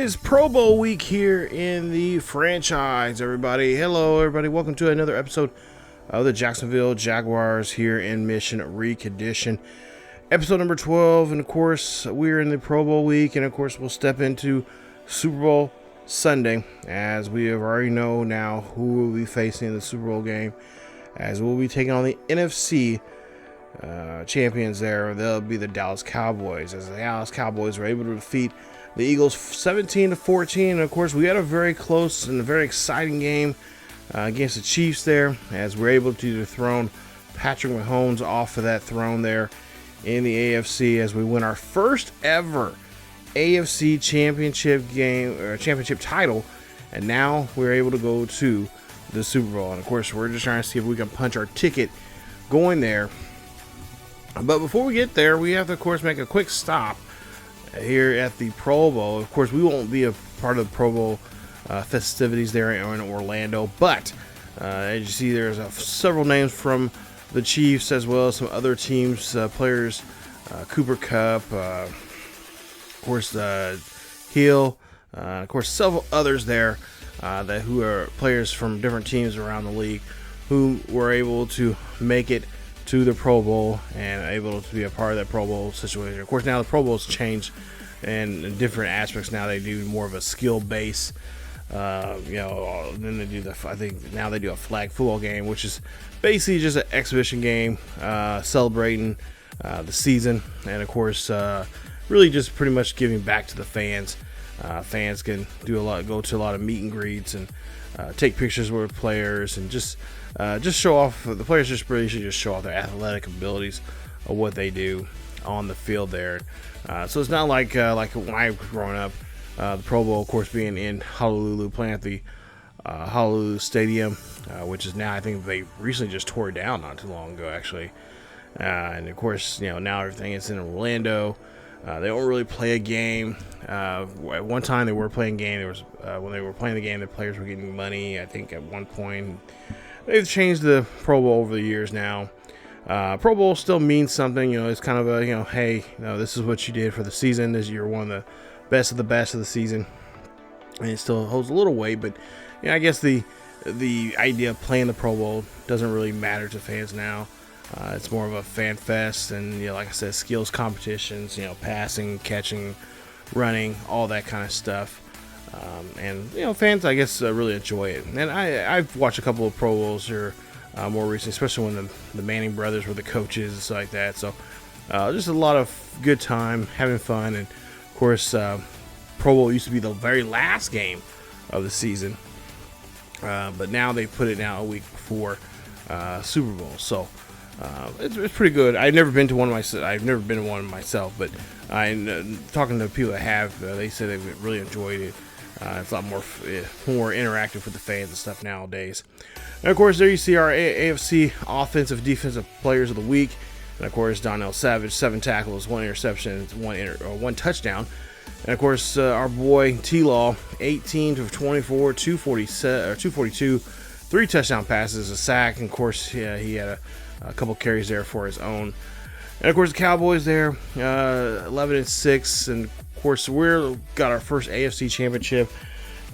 is Pro Bowl week here in the franchise, everybody. Hello, everybody. Welcome to another episode of the Jacksonville Jaguars here in Mission Recondition. Episode number 12, and of course, we're in the Pro Bowl week, and of course, we'll step into Super Bowl Sunday, as we have already know now who will be facing in the Super Bowl game, as we'll be taking on the NFC champions there. They'll be the Dallas Cowboys, as the Dallas Cowboys were able to defeat the Eagles 17-14. And of course, we had a very close and a very exciting game against the Chiefs there, as we're able to dethrone Patrick Mahomes off of that throne there in the AFC, as we win our first ever AFC championship game or championship title, and now we're able to go to the Super Bowl. And of course, we're just trying to see if we can punch our ticket going there. But before we get there, we have to, of course, make a quick stop here at the Pro Bowl. Of course, we won't be a part of the Pro Bowl festivities there in Orlando, but as you see, there's several names from the Chiefs, as well as some other teams, players, Cooper Kupp, of course, Hill, of course, several others there who are players from different teams around the league who were able to make it to the Pro Bowl and able to be a part of that Pro Bowl situation. Of course, now the Pro Bowl's changed in different aspects. Now they do more of a skill base. Then they do I think now they do a flag football game, which is basically just an exhibition game, celebrating the season, and of course, really just pretty much giving back to the fans. Fans can go to a lot of meet and greets and take pictures with players, and just show off. The players just really should just show off their athletic abilities of what they do on the field there. So it's not like when I was growing up, the Pro Bowl, of course, being in Honolulu, playing at the Honolulu Stadium, which is now, I think they recently just tore it down not too long ago, actually. And of course, now everything is in Orlando. They don't really play a game. At one time, they were playing a game. There was when they were playing the game, the players were getting money. I think at one point, they've changed the Pro Bowl over the years now. Pro Bowl still means something. It's kind of a hey, this is what you did for the season. You're one of the best of the season, and it still holds a little weight. But I guess the idea of playing the Pro Bowl doesn't really matter to fans now. It's more of a fan fest, and like I said, skills competitions, passing, catching, running, all that kind of stuff. And fans, I guess, really enjoy it. And I've watched a couple of Pro Bowls here more recently, especially when the Manning brothers were the coaches and stuff like that. So just a lot of good time, having fun. And of course, Pro Bowl used to be the very last game of the season, but now they put it now a week before Super Bowl. So it's pretty good. I've never been to one myself, but talking to people that have, they said they really enjoyed it. It's a lot more interactive with the fans and stuff nowadays. And of course, there you see our AFC offensive defensive players of the week. And of course, Donnell Savage, 7 tackles, 1 interception, 1 touchdown. And of course, our boy T-Law, 18 to 24, 242, 3 touchdown passes, a sack. And of course, he had a couple carries there for his own. And of course, the Cowboys there, 11-6, and of course, we're got our first AFC championship.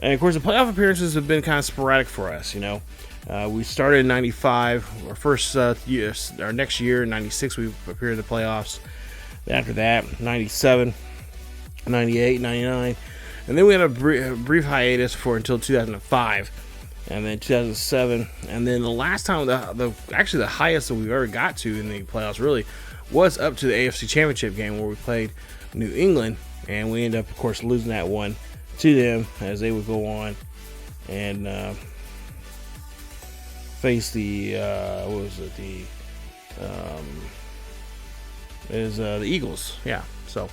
And of course, the playoff appearances have been kind of sporadic for us. We started in '95, our first year. Our next year, in '96, we appeared in the playoffs. After that, '97, '98, '99, and then we had a brief hiatus until 2005. And then 2007, and then the last time, the highest that we've ever got to in the playoffs really was up to the AFC Championship game, where we played New England, and we ended up, of course, losing that one to them, as they would go on and face the the Eagles, yeah. So,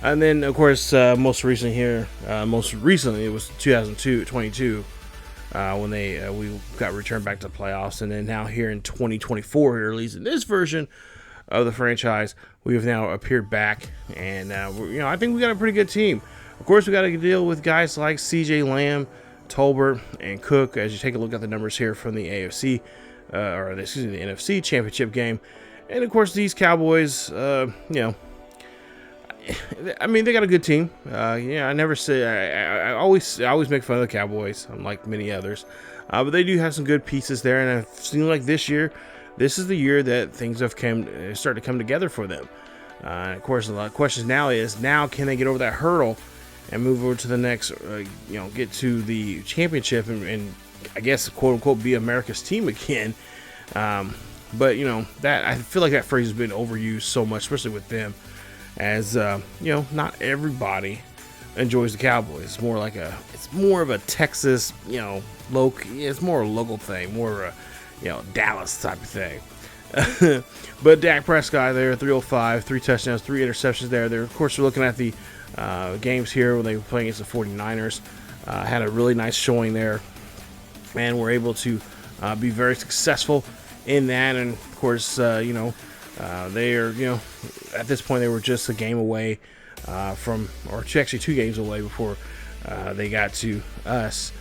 and then of course, most recently it was 2022. When we got returned back to the playoffs, and then now here in 2024, here at least in this version of the franchise, we have now appeared back, and I think we got a pretty good team. Of course, we got to deal with guys like CJ Lamb, Tolbert, and Cook. As you take a look at the numbers here from the the NFC Championship game, and of course these Cowboys, I mean, they got a good team. Yeah, I never say I always make fun of the Cowboys, unlike many others. But they do have some good pieces there, and it seems like this is the year that things have started to come together for them. And of course, a lot of questions now can they get over that hurdle and move over to the next, get to the championship and I guess quote unquote be America's team again. But that I feel like that phrase has been overused so much, especially with them, as not everybody enjoys the Cowboys. It's more of a Texas, it's more a local thing, more of a Dallas type of thing. But Dak Prescott there, 305, 3 touchdowns, 3 interceptions there. Of course, we're looking at the games here when they were playing against the 49ers. Had a really nice showing there, and were able to be very successful in that. And of course, they are, at this point they were just a game away actually 2 games away before they got to us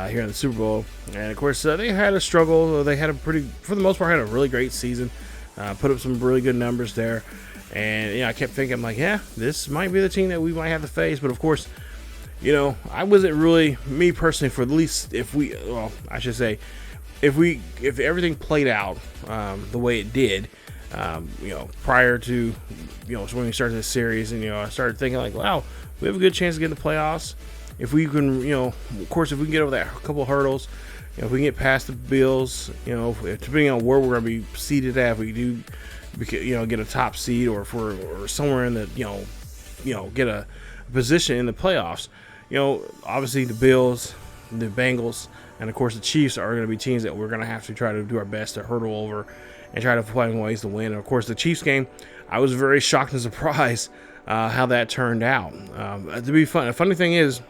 here in the Super Bowl. And of course, they had a struggle. They had for the most part, had a really great season. Put up some really good numbers there. And I kept thinking, this might be the team that we might have to face. But of course, I wasn't really, me personally, for at least if everything played out the way it did, prior to, when we started this series, and, I started thinking wow, we have a good chance to get in the playoffs. If we can, of course, if we can get over that couple hurdles, if we can get past the Bills, depending on where we're going to be seated at, if we do, get a top seed, or if we're somewhere in the, get a position in the playoffs, obviously the Bills, the Bengals, and of course the Chiefs are going to be teams that we're going to have to try to do our best to hurdle over and try to find ways to win. And of course, the Chiefs game, I was very shocked and surprised how that turned out. To be fun, the funny thing is,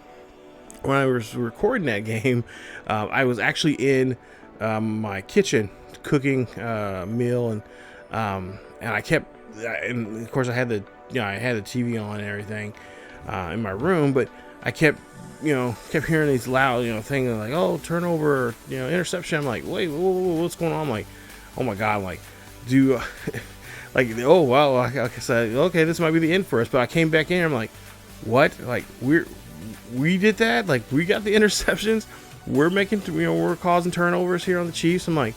when I was recording that game, I was actually in my kitchen cooking a meal, and I kept, and of course I had the TV on and everything in my room, but I kept hearing these loud, things like, oh, turnover, interception. I'm like, wait, what's going on? I'm like, oh my God, I'm like, oh wow, like I said, okay, this might be the end for us. But I came back in, I'm like, what? Like we did that? Like, we got the interceptions? We're making, we're causing turnovers here on the Chiefs? I'm like,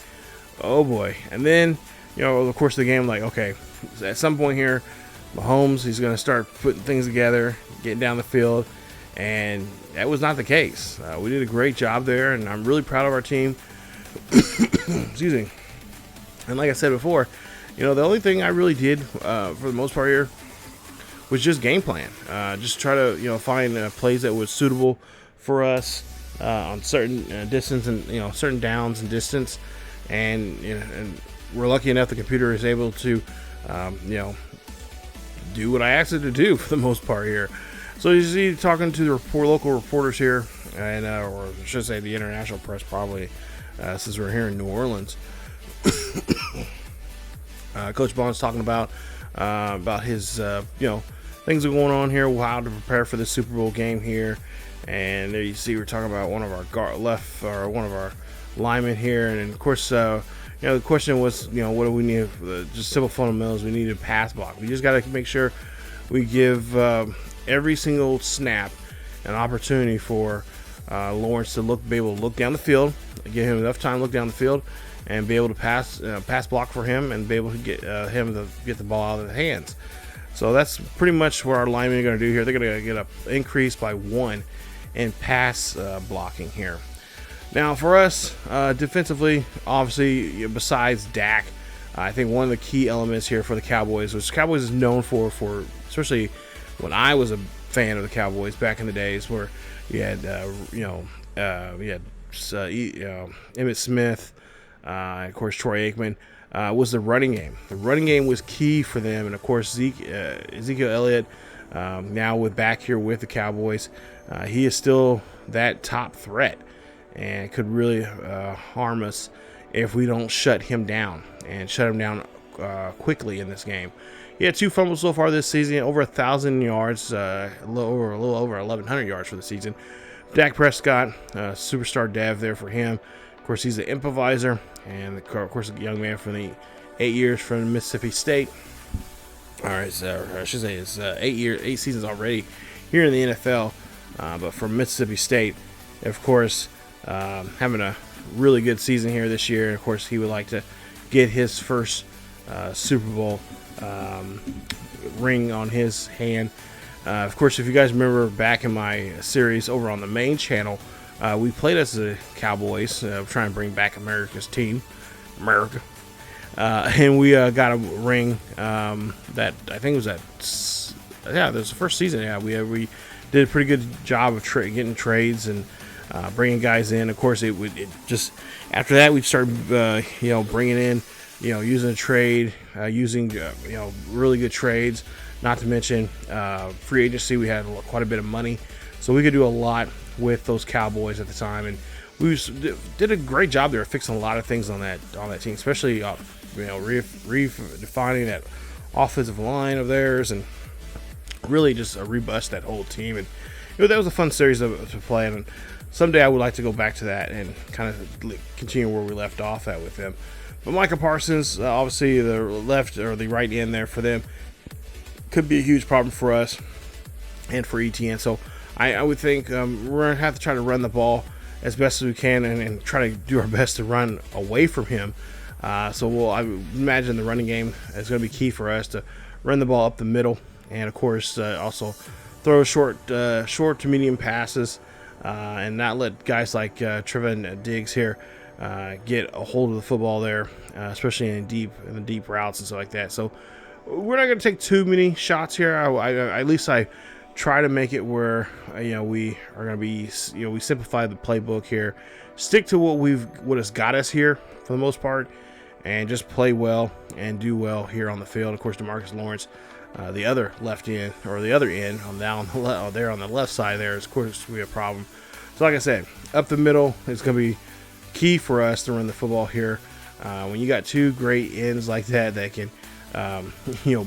oh boy. And then, over the course of the game, I'm like, okay, at some point here, Mahomes, he's going to start putting things together, getting down the field. And that was not the case. We did a great job there, and I'm really proud of our team. Excuse me. And like I said before, the only thing I really did for the most part here was just game plan. Just try to find plays that was suitable for us on certain distance and certain downs and distance. And and we're lucky enough the computer is able to do what I asked it to do for the most part here. So you see, talking to the local reporters here, and or I should say the international press probably, since we're here in New Orleans. Coach Bond's talking about his things that are going on here, how to prepare for the Super Bowl game here, and there you see we're talking about one of our one of our linemen here, and of course the question was what do we need? Just simple fundamentals. We need a pass block. We just got to make sure we give every single snap an opportunity for Lawrence to be able to look down the field, give him enough time to look down the field, and be able to pass block for him, and be able to get him to get the ball out of the hands. So that's pretty much what our linemen are going to do here. They're going to get an increase by 1 in pass blocking here. Now for us defensively, obviously besides Dak, I think one of the key elements here for the Cowboys, which Cowboys is known for especially when I was a fan of the Cowboys back in the days, where you had Emmitt Smith, of course Troy Aikman, was the running game. The running game was key for them, and of course Zeke Elliott, now back here with the Cowboys, he is still that top threat, and could really harm us if we don't shut him down quickly in this game. He had 2 fumbles so far this season, over 1,000 yards, a little over 1,100 yards for the season. Dak Prescott, superstar dev there for him. Of course, he's an improviser, and of course, a young man from the 8 years from Mississippi State. All right, so I should say it's 8 seasons already here in the NFL, but from Mississippi State, of course, having a really good season here this year. And of course, he would like to get his first Super Bowl ring on his hand. Of course, if you guys remember back in my series over on the main channel, we played as the Cowboys, trying to bring back America's team, America. And we got a ring that I think was that was the first season. Yeah, we did a pretty good job of getting trades and bringing guys in. Of course, it just after that we started bringing in, using a trade, using really good trades. Not to mention free agency. We had quite a bit of money, so we could do a lot with those Cowboys at the time, and we did a great job there of fixing a lot of things on that team, especially redefining that offensive line of theirs, and really just rebust that whole team. And that was a fun series to play, and someday I would like to go back to that and kind of continue where we left off at with them. But Micah Parsons, obviously the left or the right end there for them, could be a huge problem for us and for ETN. So I would think we're going to have to try to run the ball as best as we can and try to do our best to run away from him. I imagine the running game is going to be key for us to run the ball up the middle, and of course also throw short to medium passes, and not let guys like Trevin Diggs here get a hold of the football there, especially in the deep routes and stuff like that. So we're not going to take too many shots here. At least I try to make it where we are going to be, we simplify the playbook here, stick to what has got us here for the most part, and just play well and do well here on the field. Of course, DeMarcus Lawrence, the other left end or the other end on the left side there is of course be a problem. So like I said, up the middle is going to be key for us to run the football here. When you got two great ends like that can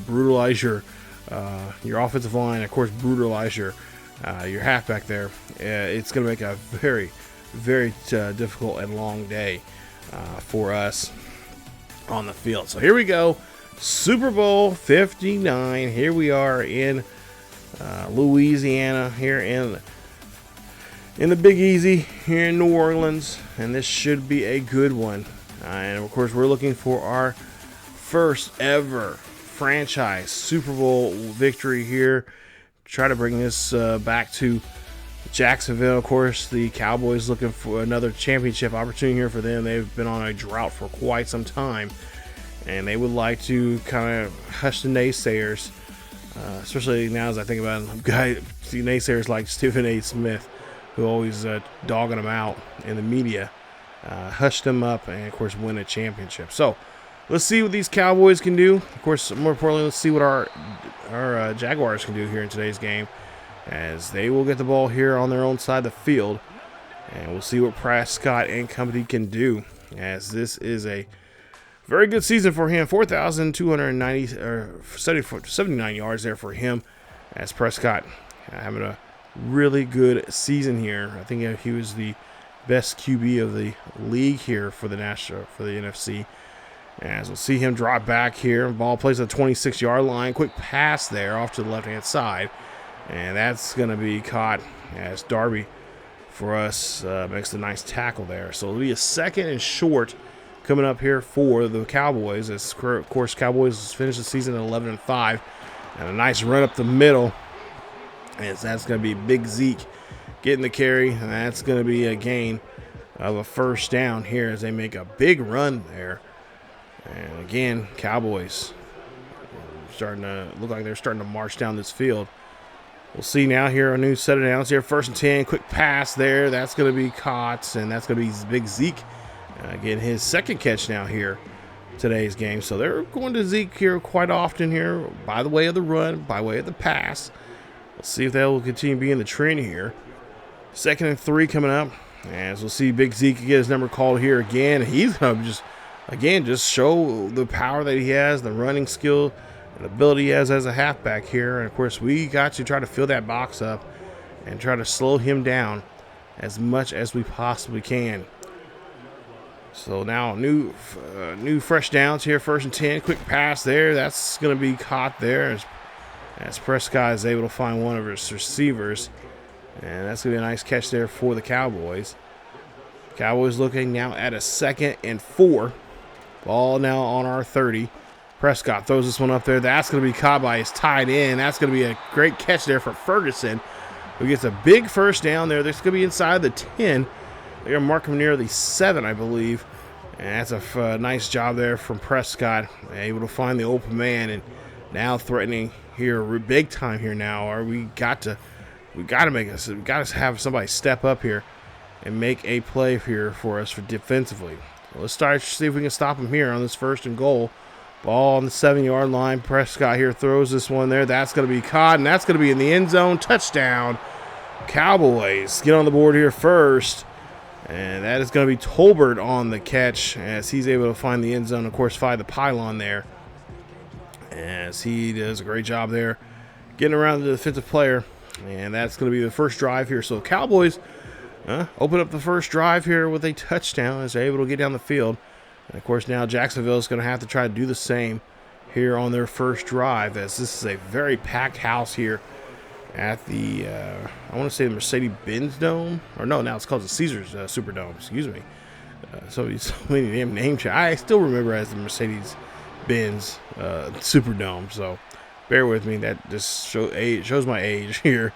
brutalize your offensive line, of course brutalize your halfback there, it's going to make a very, very difficult and long day for us on the field. So here we go, Super Bowl 59. Here we are in Louisiana, here in the Big Easy here in New Orleans, and this should be a good one. And of course, we're looking for our first ever franchise Super Bowl victory here. Try to bring this back to Jacksonville. Of course, the Cowboys looking for another championship opportunity here for them. They've been on a drought for quite some time, and they would like to kind of hush the naysayers, especially now as I think about naysayers like Stephen A. Smith, who always dogging them out in the media. Hush them up and, of course, win a championship. So let's see what these Cowboys can do. Of course, more importantly, let's see what our Jaguars can do here in today's game, as they will get the ball here on their own side of the field, and we'll see what Prescott and company can do, as this is a very good season for him. 4,279 yards there for him, as Prescott having a really good season here. I think he was the best QB of the league here for the NFC. As we'll see him drop back here. Ball plays at the 26-yard line. Quick pass there off to the left-hand side. And that's going to be caught as Darby for us makes a nice tackle there. So it'll be a second and short coming up here for the Cowboys. As, of course, Cowboys finished the season at 11-5. And a nice run up the middle. As that's going to be Big Zeke getting the carry. And that's going to be a gain of a first down here as they make a big run there. And again, Cowboys starting to look like they're starting to march down this field. We'll see now here a new set of downs here. 1st and 10, quick pass there. That's going to be caught, and that's going to be Big Zeke getting his second catch now here today's game. So they're going to Zeke here quite often here by the way of the run, by way of the pass. Let's see if that will continue being the trend here. 2nd and 3 coming up, as we'll see Big Zeke get his number called here again. He's going to just show the power that he has, the running skill and ability he has as a halfback here. And, of course, we got to try to fill that box up and try to slow him down as much as we possibly can. So now new fresh downs here, 1st and 10. Quick pass there. That's going to be caught there as Prescott is able to find one of his receivers. And that's going to be a nice catch there for the Cowboys. Cowboys looking now at a 2nd and 4. Ball now on our 30. Prescott throws this one up there. That's going to be caught by his tight end. That's going to be a great catch there for Ferguson, who gets a big first down there. That's going to be inside the 10. They're going to mark him near the 7, I believe. And that's a nice job there from Prescott, able to find the open man, and now threatening here big time here now. Or we got to have somebody step up here and make a play here for us defensively. Well, let's start see if we can stop him here on this 1st and goal. Ball on the 7-yard line. Prescott here throws this one there. That's going to be caught, and that's going to be in the end zone. Touchdown. Cowboys get on the board here first. And that is going to be Tolbert on the catch as he's able to find the end zone. Of course, find the pylon there. As he does a great job there getting around the defensive player. And that's going to be the first drive here. So Cowboys open up the first drive here with a touchdown as they're able to get down the field. And, of course, now Jacksonville is going to have to try to do the same here on their first drive, as this is a very packed house here at the, I want to say the Mercedes-Benz Dome. Or no, now it's called the Caesars Superdome. Excuse me. So many damn names. I still remember as the Mercedes-Benz Superdome. So bear with me. That just shows my age here.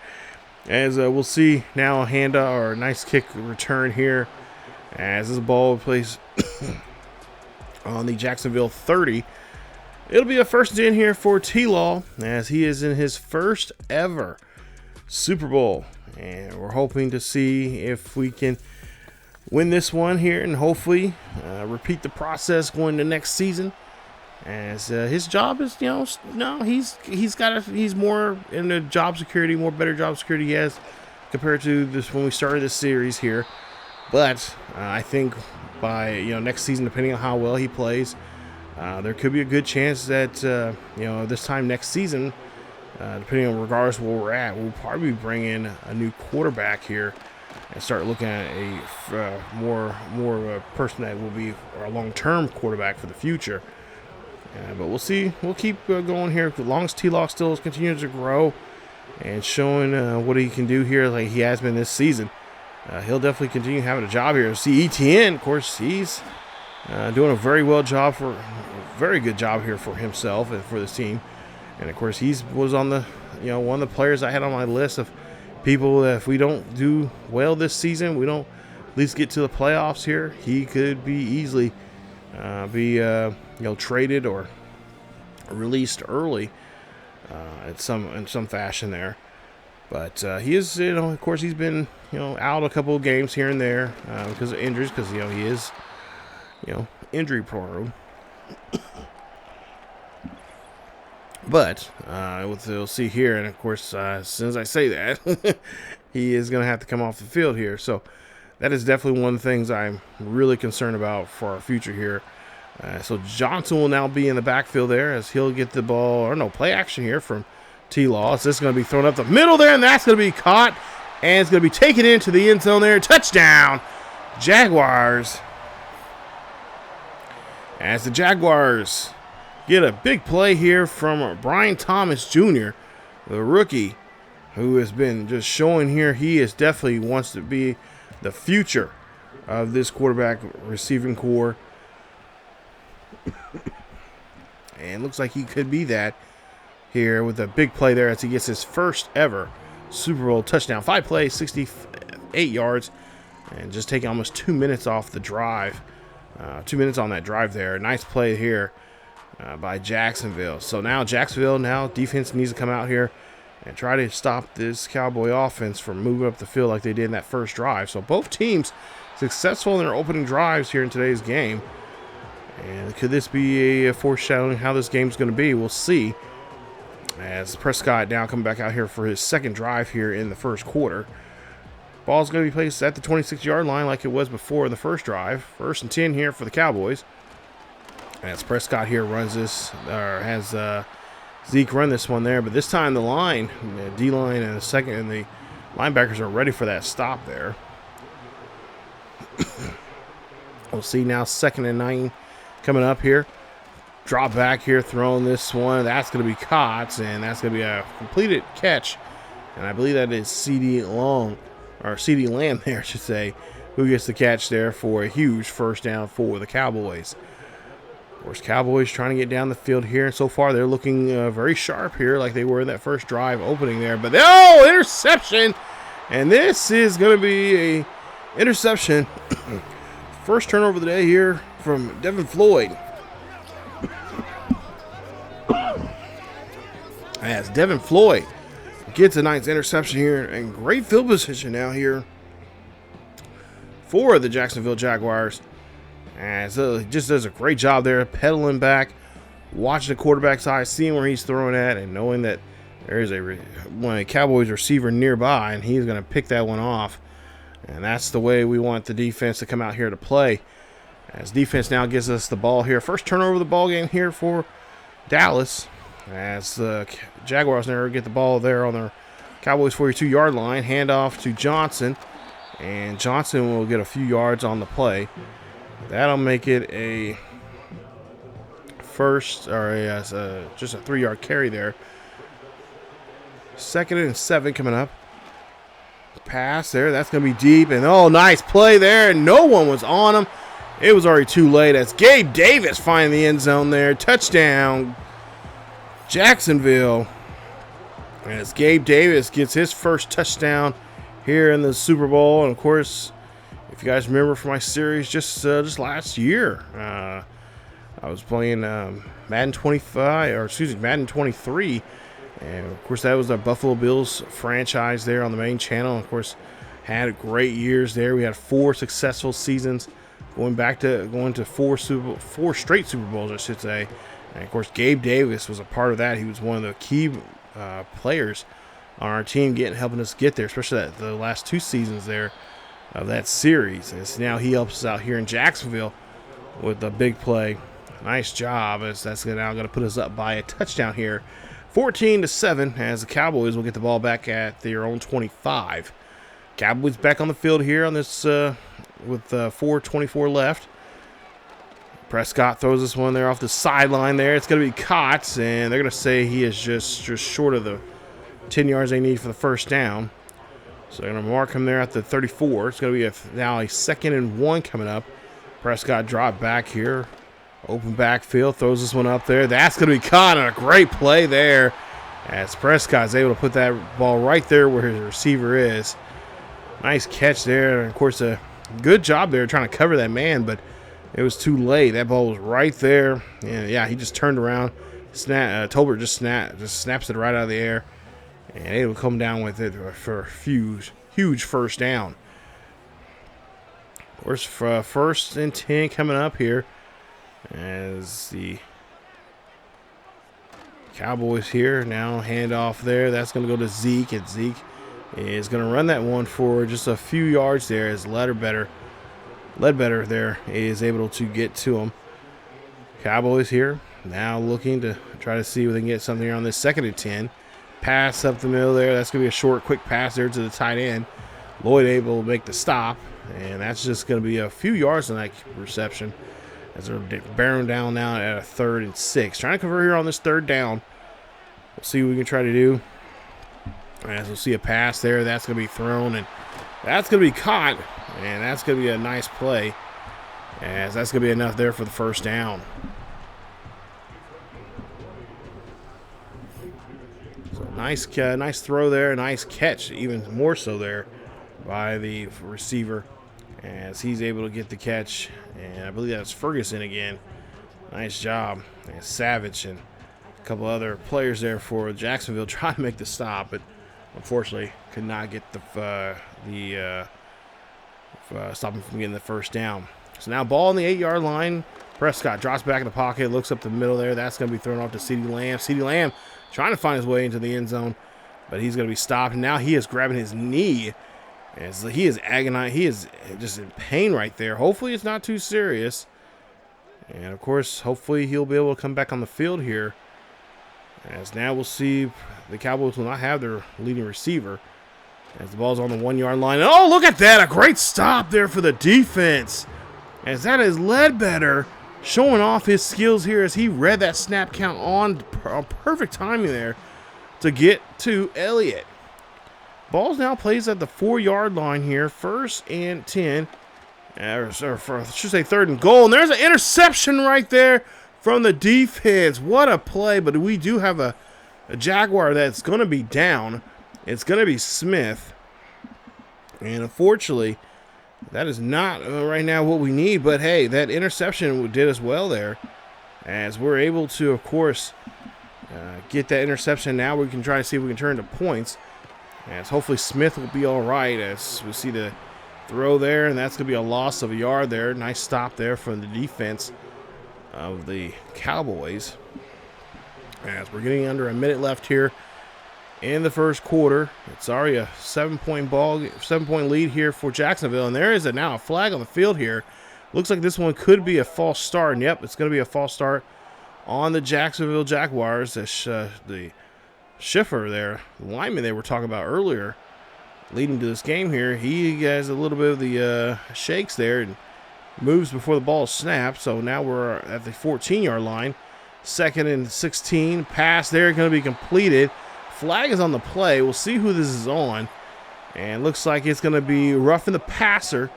As we'll see now a handoff or a nice kick return here. As this ball plays on the Jacksonville 30. It'll be a 1st and 10 here for T-Law, as he is in his first ever Super Bowl. And we're hoping to see if we can win this one here and hopefully repeat the process going to next season. As his job is, he's more in the job security, better job security he has compared to this when we started this series here. But I think by next season, depending on how well he plays, there could be a good chance that this time next season, depending on regardless of where we're at, we'll probably bring in a new quarterback here and start looking at a more of a person that will be a long-term quarterback for the future. But we'll see. We'll keep going here as long as T-Law still continues to grow and showing what he can do here like he has been this season. He'll definitely continue having a job here. See, ETN, of course, he's doing a very good job here for himself and for this team. And of course, was on the one of the players I had on my list of people that if we don't do well this season, we don't at least get to the playoffs here, he could be easily traded or released early in some fashion there. But he is, of course, he's been out a couple of games here and there because of injuries, because he is injury prone. But we'll see here, and of course, as soon as I say that, he is going to have to come off the field here. So that is definitely one of the things I'm really concerned about for our future here. So Johnson will now be in the backfield there as he'll get the ball, or no, play action here from T-Law. So this is going to be thrown up the middle there, and that's going to be caught, and it's going to be taken into the end zone there. Touchdown, Jaguars. As the Jaguars get a big play here from Brian Thomas Jr., the rookie, who has been just showing here he is definitely wants to be the future of this quarterback receiving core. And looks like he could be that here with a big play there as he gets his first ever Super Bowl touchdown. 5 plays, 68 yards, and just taking almost 2 minutes off the drive. 2 minutes on that drive there. Nice play here by Jacksonville. So now Jacksonville, defense needs to come out here and try to stop this Cowboy offense from moving up the field like they did in that first drive. So both teams successful in their opening drives here in today's game. And could this be a foreshadowing how this game's going to be? We'll see. As Prescott now coming back out here for his second drive here in the first quarter. Ball's going to be placed at the 26-yard line like it was before in the first drive. 1st and 10 here for the Cowboys. As Prescott here runs this, or has Zeke run this one there. But this time the line, the D-line and the linebackers are ready for that stop there. We'll see now 2nd and 9 coming up here. Drop back here, throwing this one. That's going to be caught, and that's going to be a completed catch. And I believe that is CD Lamb there, I should say, who gets the catch there for a huge first down for the Cowboys. Of course, Cowboys trying to get down the field here, and so far they're looking very sharp here like they were in that first drive opening there. But, oh, interception! And this is going to be a interception. First turnover of the day here from Devin Floyd. As Devin Floyd gets a nice interception here, and great field position now here for the Jacksonville Jaguars. And so he just does a great job there, pedaling back, watching the quarterback's eye, seeing where he's throwing at, and knowing that there is a Cowboys receiver nearby, and he's going to pick that one off. And that's the way we want the defense to come out here to play. As defense now gives us the ball here. First turnover of the ball game here for Dallas. As the Jaguars never get the ball there on their Cowboys 42-yard line. Handoff to Johnson. And Johnson will get a few yards on the play. That'll make it a first, or just a 3-yard carry there. 2nd and 7 coming up. Pass there. That's going to be deep. And, oh, nice play there. No one was on him. It was already too late. As Gabe Davis finding the end zone there. Touchdown, Jacksonville. As Gabe Davis gets his first touchdown here in the Super Bowl. And, of course, if you guys remember from my series just last year, I was playing Madden 23. And, of course, that was the Buffalo Bills franchise there on the main channel. And, of course, had great years there. We had 4 successful seasons going to 4 straight Super Bowls, I should say. And, of course, Gabe Davis was a part of that. He was one of the key players on our team helping us get there, especially the last 2 seasons there of that series. And so now he helps us out here in Jacksonville with a big play. Nice job, as that's now going to put us up by a touchdown here. 14-7, as the Cowboys will get the ball back at their own 25. Cowboys back on the field here on this with 4:24 left. Prescott throws this one there off the sideline there. It's going to be caught, and they're going to say he is just short of the 10 yards they need for the first down. So they're going to mark him there at the 34. It's going to be now a 2nd and 1 coming up. Prescott dropped back here. Open backfield, throws this one up there. That's going to be caught, and a great play there as Prescott's able to put that ball right there where his receiver is. Nice catch there, and of course a good job there trying to cover that man, but it was too late. That ball was right there, and yeah, he just turned around. Tolbert just snaps it right out of the air, and it will come down with it for a huge first down. Of course, for 1st and 10 coming up here. As the Cowboys here now hand off there. That's going to go to Zeke, and Zeke is going to run that one for just a few yards there as Ledbetter there is able to get to him. Cowboys here now looking to try to see if they can get something here on this 2nd and 10. Pass up the middle there. That's going to be a short, quick pass there to the tight end. Lloyd able to make the stop, and that's just going to be a few yards on that reception. As they're bearing down now at a 3rd and 6. Trying to convert here on this 3rd down. We'll see what we can try to do. As we'll see a pass there. That's going to be thrown, and that's going to be caught. And that's going to be a nice play, as that's going to be enough there for the first down. So nice throw there. Nice catch, even more so there by the receiver, as he's able to get the catch. And I believe that's Ferguson again. Nice job. And Savage and a couple other players there for Jacksonville trying to make the stop, but unfortunately could not get stop him from getting the first down. So now ball on the 8-yard line. Prescott drops back in the pocket, looks up the middle there. That's going to be thrown off to CeeDee Lamb. CeeDee Lamb trying to find his way into the end zone, but he's going to be stopped. And now he is grabbing his knee. As he is agonized, he is just in pain right there. Hopefully it's not too serious. And, of course, hopefully he'll be able to come back on the field here. As now we'll see the Cowboys will not have their leading receiver. As the ball's on the 1-yard line. Oh, look at that. A great stop there for the defense. As that is Ledbetter showing off his skills here as he read that snap count on perfect timing there to get to Elliott. Ball's now plays at the 4-yard line here, 1st and 10. I should say 3rd and goal. And there's an interception right there from the defense. What a play, but we do have a Jaguar that's going to be down. It's going to be Smith. And unfortunately, that is not right now what we need. But, hey, that interception did us well there. As we're able to, of course, get that interception. Now we can try to see if we can turn to points. As hopefully Smith will be all right as we see the throw there. And that's going to be a loss of a yard there. Nice stop there from the defense of the Cowboys. As we're getting under a minute left here in the first quarter. It's already a 7-point lead here for Jacksonville. And there is now a flag on the field here. Looks like this one could be a false start. And yep, it's going to be a false start on the Jacksonville Jaguars. The Schiffer there, the lineman they were talking about earlier, leading to this game here, he has a little bit of the shakes there and moves before the ball is snapped. So now we're at the 14-yard line. 2nd and 16. Pass there going to be completed. Flag is on the play. We'll see who this is on. And looks like it's going to be roughing the passer.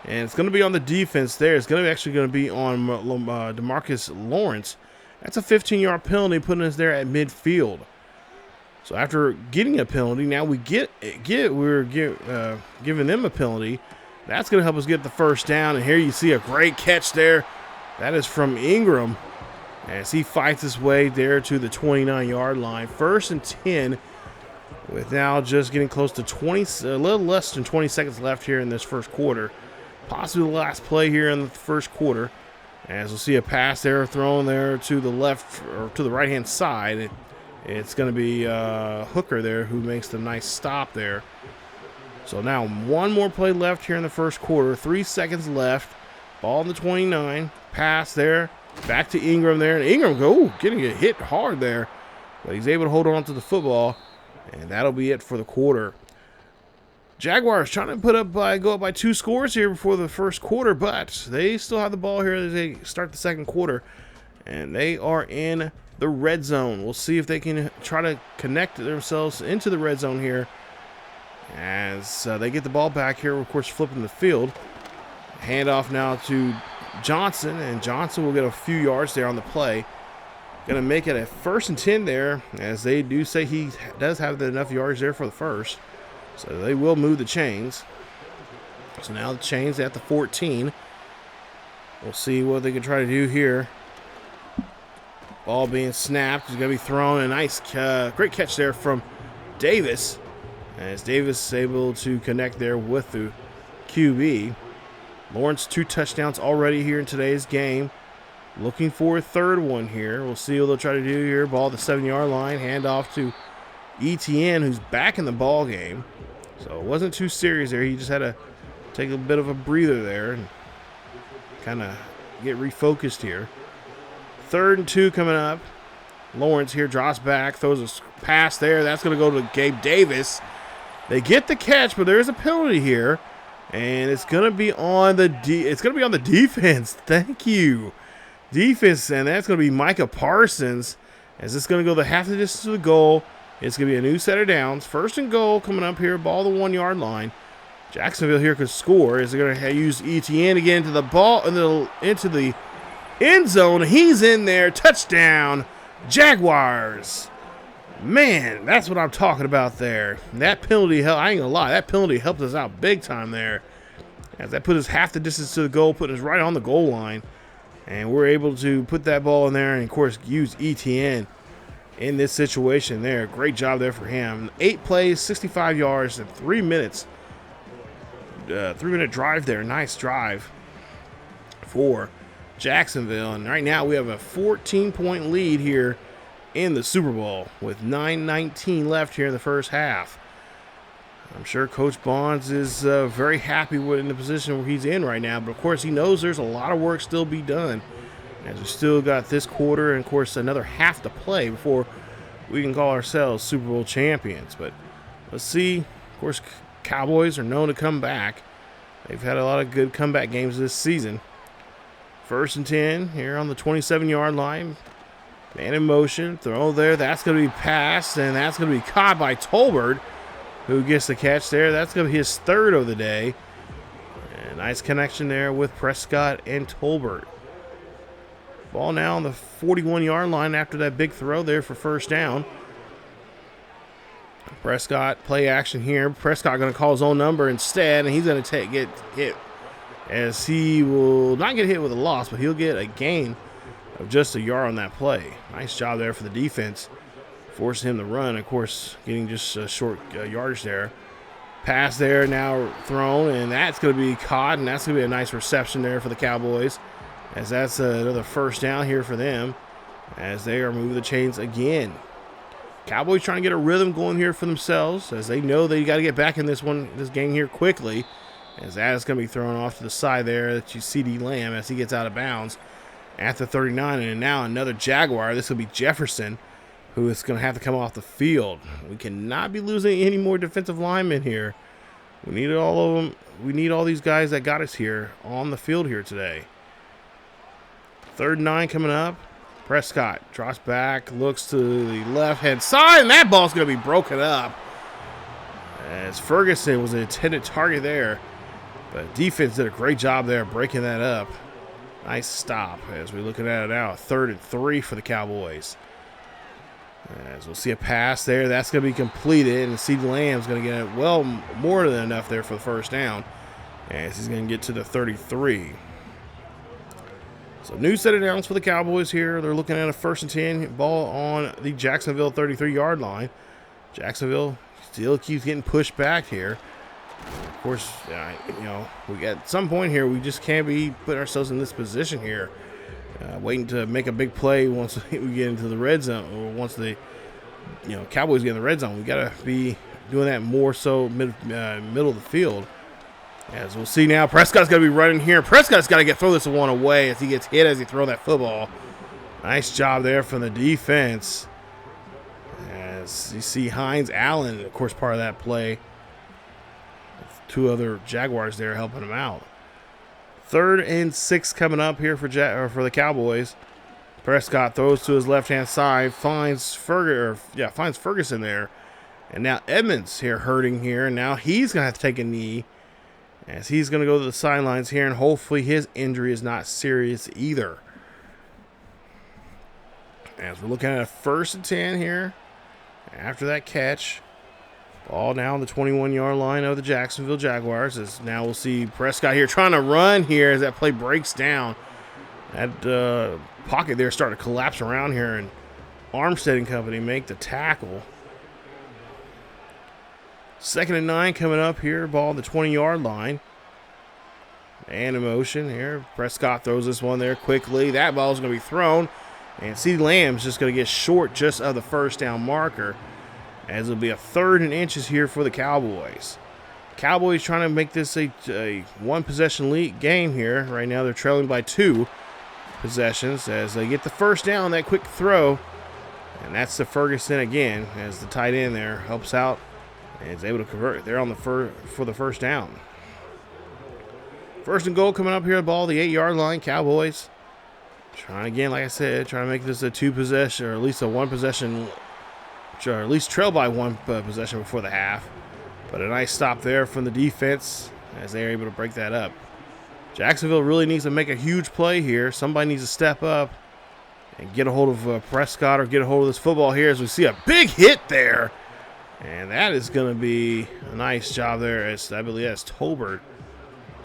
And it's going to be on the defense there. It's actually going to be on DeMarcus Lawrence. That's a 15-yard penalty putting us there at midfield. So after getting a penalty, now we're giving them a penalty. That's going to help us get the first down. And here you see a great catch there. That is from Ingram as he fights his way there to the 29-yard line. 1st and 10 with now just getting close to a little less than 20 seconds left here in this first quarter. Possibly the last play here in the first quarter. As we'll see a pass there thrown there to the left or to the right-hand side. It's going to be Hooker there who makes the nice stop there. So now one more play left here in the first quarter. 3 seconds left. Ball in the 29. Pass there. Back to Ingram there. And Ingram getting a hit hard there. But he's able to hold on to the football. And that'll be it for the quarter. Jaguars trying to go up by 2 scores here before the first quarter, but they still have the ball here as they start the second quarter, and they are in the red zone. We'll see if they can try to connect themselves into the red zone here as they get the ball back here, of course, flipping the field. Handoff now to Johnson, and Johnson will get a few yards there on the play. Going to make it a 1st and 10 there, as they do say he does have enough yards there for the first. So they will move the chains. So now the chains at the 14. We'll see what they can try to do here. Ball being snapped. It's going to be thrown. A nice, great catch there from Davis. As Davis is able to connect there with the QB. Lawrence 2 touchdowns already here in today's game. Looking for a 3rd one here. We'll see what they'll try to do here. Ball at the 7-yard line. Handoff to ETN, who's back in the ball game. So it wasn't too serious there. He just had to take a bit of a breather there and kind of get refocused here. 3rd and 2 coming up. Lawrence here drops back, throws a pass there. That's going to go to Gabe Davis. They get the catch, but there's a penalty here, and it's going to be on the defense. Thank you, defense, and that's going to be Micah Parsons. As it's going to go the half the distance to the goal. It's going to be a new set of downs. 1st and goal coming up here. Ball the 1-yard line. Jacksonville here could score. Is going to use ETN again to the ball into the end zone. He's in there. Touchdown, Jaguars. Man, that's what I'm talking about there. That penalty helped. I ain't going to lie. That penalty helped us out big time there. As that put us half the distance to the goal, put us right on the goal line. And we're able to put that ball in there and, of course, use ETN in this situation there. Great job there for him. 8 plays, 65 yards, and 3 minutes. 3-minute drive there. Nice drive for Jacksonville. And right now we have a 14-point lead here in the Super Bowl with 9:19 left here in the first half. I'm sure Coach Bonds is very happy with the position where he's in right now. But, of course, he knows there's a lot of work still to be done. As we still got this quarter and, of course, another half to play before we can call ourselves Super Bowl champions. But let's see. Of course, Cowboys are known to come back. They've had a lot of good comeback games this season. 1st and 10 here on the 27-yard line. Man in motion, throw there. That's going to be passed, and that's going to be caught by Tolbert, who gets the catch there. That's going to be his 3rd of the day. And nice connection there with Prescott and Tolbert. Ball now on the 41-yard line after that big throw there for 1st down. Prescott, play action here. Prescott going to call his own number instead, and he's going to get hit, as he will not get hit with a loss, but he'll get a gain of just a yard on that play. Nice job there for the defense, forcing him to run. Of course, getting just a short yardage there. Pass there now thrown, and that's going to be caught, and that's going to be a nice reception there for the Cowboys, as that's another 1st down here for them, as they are moving the chains again. Cowboys trying to get a rhythm going here for themselves, as they know they got to get back in this game here quickly, as that is going to be thrown off to the side there. That you see CD Lamb as he gets out of bounds at the 39, and now another Jaguar. This will be Jefferson, who is going to have to come off the field. We cannot be losing any more defensive linemen here. We need all of them. We need all these guys that got us here on the field here today. 3rd and 9 coming up. Prescott drops back, looks to the left-hand side, and that ball's going to be broken up, as Ferguson was an intended target there. But defense did a great job there breaking that up. Nice stop as we're looking at it now. 3rd and 3 for the Cowboys. As we'll see a pass there. That's going to be completed, and CD Lamb's going to get it well more than enough there for the 1st down, as he's going to get to the 33. So new set of downs for the Cowboys here. They're looking at a 1st and 10 ball on the Jacksonville 33-yard line. Jacksonville still keeps getting pushed back here. Of course, we at some point here, we just can't be putting ourselves in this position here, waiting to make a big play once we get into the red zone, or once the Cowboys get in the red zone. We got to be doing that more so middle of the field. As we'll see now, Prescott's going to be running here. Prescott's got to throw this one away as he gets hit as he throws that football. Nice job there from the defense. As you see Hines Allen, of course, part of that play. 2 other Jaguars there helping him out. 3rd and 6 coming up here for the Cowboys. Prescott throws to his left-hand side, finds Ferguson there. And now Edmonds here hurting here. And now he's going to have to take a knee, as he's going to go to the sidelines here, and hopefully his injury is not serious either. As we're looking at a 1st and 10 here, after that catch. Ball now on the 21-yard line of the Jacksonville Jaguars. As now we'll see Prescott here trying to run here as that play breaks down. That pocket there starting to collapse around here, and Armstead and company make the tackle. 2nd and 9 coming up here. Ball on the 20-yard line. And in motion here. Prescott throws this one there quickly. That ball is going to be thrown. And CD Lamb's just going to get short just of the 1st down marker, as it'll be a 3rd and inches here for the Cowboys. Cowboys trying to make this a 1-possession lead game here. Right now they're trailing by 2 possessions as they get the 1st down, that quick throw. And that's to Ferguson again, as the tight end there helps out and is able to convert. They're on the for the 1st down. 1st and goal coming up here. The ball, the 8-yard line. Cowboys trying again, like I said, trying to make this a 2-possession, or at least a 1-possession, or at least trail by 1 possession before the half. But a nice stop there from the defense as they're able to break that up. Jacksonville really needs to make a huge play here. Somebody needs to step up and get a hold of Prescott, or get a hold of this football here, as we see a big hit there. And that is going to be a nice job there, as I believe that's Tolbert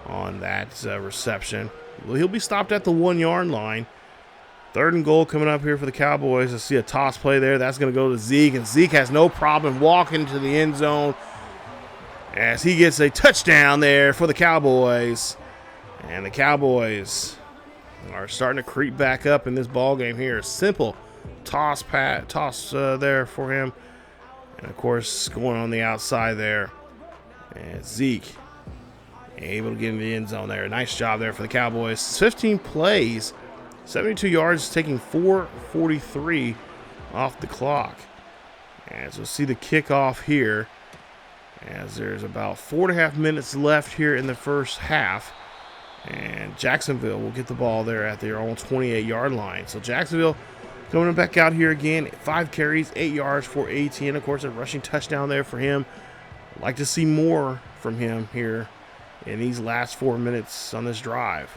on that reception. Well, he'll be stopped at the 1-yard line. 3rd and goal coming up here for the Cowboys. I see a toss play there. That's going to go to Zeke, and Zeke has no problem walking to the end zone as he gets a touchdown there for the Cowboys. And the Cowboys are starting to creep back up in this ball game here. Simple toss there for him. And, of course, going on the outside there. And Zeke able to get in the end zone there. Nice job there for the Cowboys. 15 plays, 72 yards, taking 4:43 off the clock. As we'll see the kickoff here. as there's about 4.5 minutes left here in the first half. And Jacksonville will get the ball there at their own 28-yard line. So Jacksonville coming back out here again. 5 carries, 8 yards for ETN. Of course, a rushing touchdown there for him. I'd like to see more from him here in these last 4 minutes on this drive.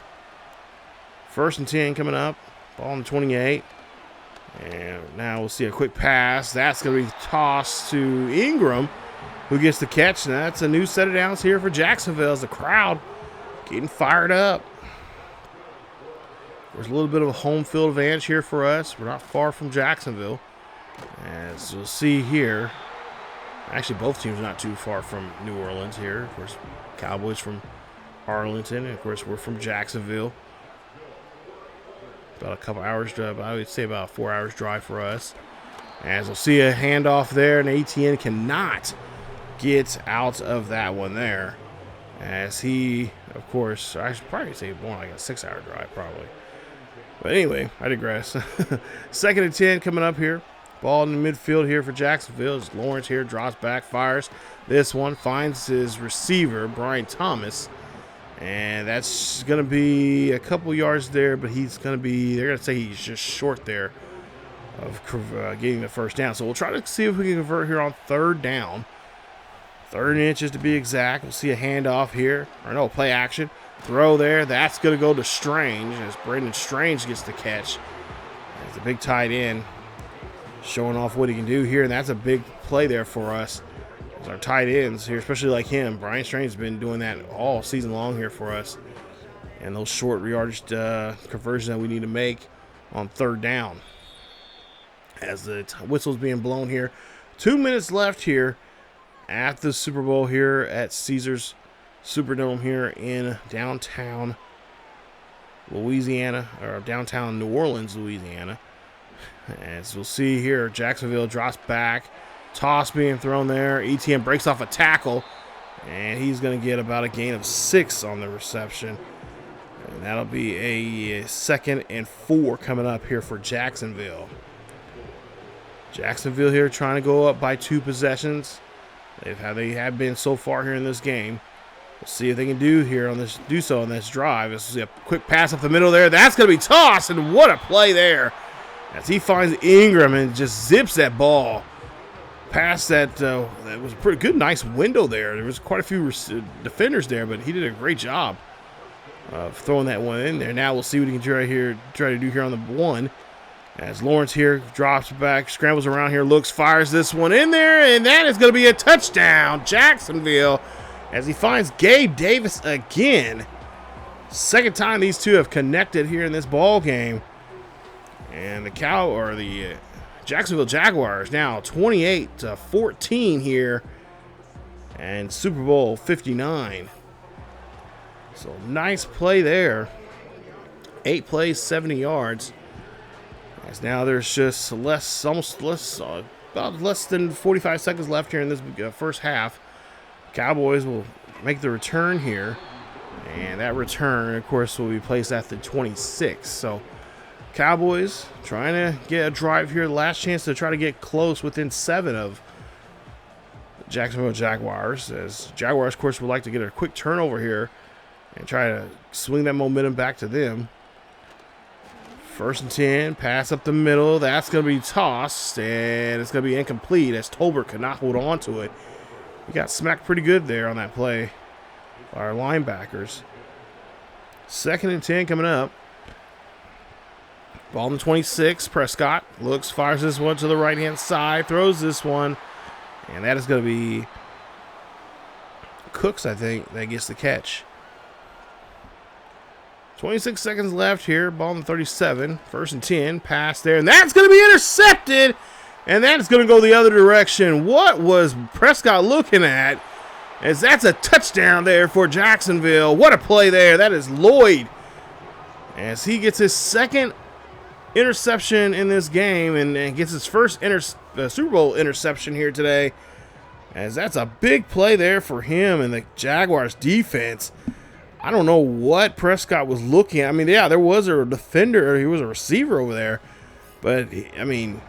1st and 10 coming up. Ball on the 28. And now we'll see a quick pass. That's going to be tossed to Ingram, who gets the catch. And that's a new set of downs here for Jacksonville as the crowd getting fired up. There's a little bit of a home field advantage here for us. We're not far from Jacksonville. As you'll see here, actually both teams not too far from New Orleans here. Of course, Cowboys from Arlington, and of course we're from Jacksonville. About a couple hours drive, I would say about a 4 hours drive for us. As we'll see a handoff there, and ATN cannot get out of that one there. As he, of course, I should probably say more like a 6-hour drive probably. But anyway, I digress. 2nd and 10 coming up here. Ball in the midfield here for Jacksonville. As Lawrence here drops back, fires this one, finds his receiver, Brian Thomas. And that's going to be a couple yards there, but he's going to be, they're going to say he's just short there of getting the first down. So we'll try to see if we can convert here on 3rd down. 3rd inches to be exact. We'll see a handoff here. Or no, play action. Throw there. That's going to go to Strange as Brandon Strange gets the catch. That's a big tight end showing off what he can do here. And that's a big play there for us. As our tight ends here, especially like him. Brian Strange has been doing that all season long here for us. And those short yardage conversions that we need to make on 3rd down. As the whistle's being blown here. 2 minutes left here at the Super Bowl here at Caesars Superdome here in downtown Louisiana, or downtown New Orleans, Louisiana. As we'll see here, Jacksonville drops back. Toss being thrown there. ETN breaks off a tackle, and he's going to get about a gain of 6 on the reception. And that'll be a 2nd and 4 coming up here for Jacksonville. Jacksonville here trying to go up by 2 possessions. They have been so far here in this game. We'll see if they can do so on this drive. This is a quick pass up the middle there. That's going to be tossed, and what a play there. As he finds Ingram and just zips that ball past that. That was a pretty good, nice window there. There was quite a few defenders there, but he did a great job of throwing that one in there. Now we'll see what he can try to do here on the 1. As Lawrence here drops back, scrambles around here, looks, fires this one in there, and that is going to be a touchdown, Jacksonville, as he finds Gabe Davis again. 2nd time these two have connected here in this ball game. And the Jacksonville Jaguars now 28-14 here, and Super Bowl 59. So nice play there. 8 plays, 70 yards. As now there's just about less than 45 seconds left here in this first half. Cowboys will make the return here, and that return, of course, will be placed at the 26. So Cowboys trying to get a drive here, last chance to try to get close within 7 of Jacksonville Jaguars. As Jaguars, of course, would like to get a quick turnover here and try to swing that momentum back to them. 1st and 10, pass up the middle. That's going to be tossed, and it's going to be incomplete as Tolbert could not hold on to it. He got smacked pretty good there on that play by our linebackers. 2nd and 10 coming up. Ball in the 26. Prescott looks, fires this one to the right-hand side, throws this one, and that is going to be Cooks, I think, that gets the catch. 26 seconds left here. Ball in the 37. 1st and 10. Pass there. And that's going to be intercepted. And that is going to go the other direction. What was Prescott looking at? As that's a touchdown there for Jacksonville. What a play there. That is Lloyd. As he gets his 2nd interception in this game and gets his first Super Bowl interception here today. As that's a big play there for him and the Jaguars defense. I don't know what Prescott was looking at. I mean, yeah, there was a defender. He was a receiver over there. But, I mean,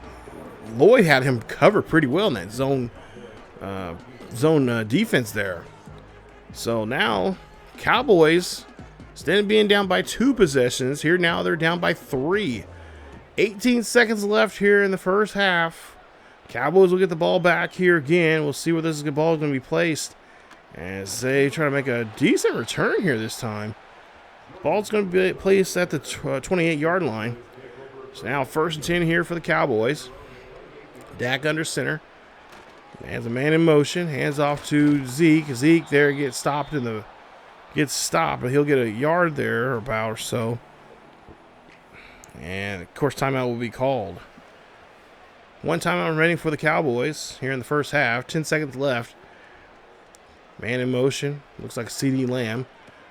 Lloyd had him covered pretty well in that zone zone defense there. So now Cowboys, instead of being down by 2 possessions here, now they're down by 3. 18 seconds left here in the first half. Cowboys will get the ball back here again. We'll see where this ball is going to be placed as they try to make a decent return here this time. Ball's going to be placed at the 28-yard line. So now 1st and 10 here for the Cowboys. Dak under center. Has a man in motion. Hands off to Zeke. Zeke there gets stopped but he'll get a yard there about or so. And of course, timeout will be called. 1 timeout remaining for the Cowboys here in the first half. 10 seconds left. Man in motion. Looks like CeeDee Lamb.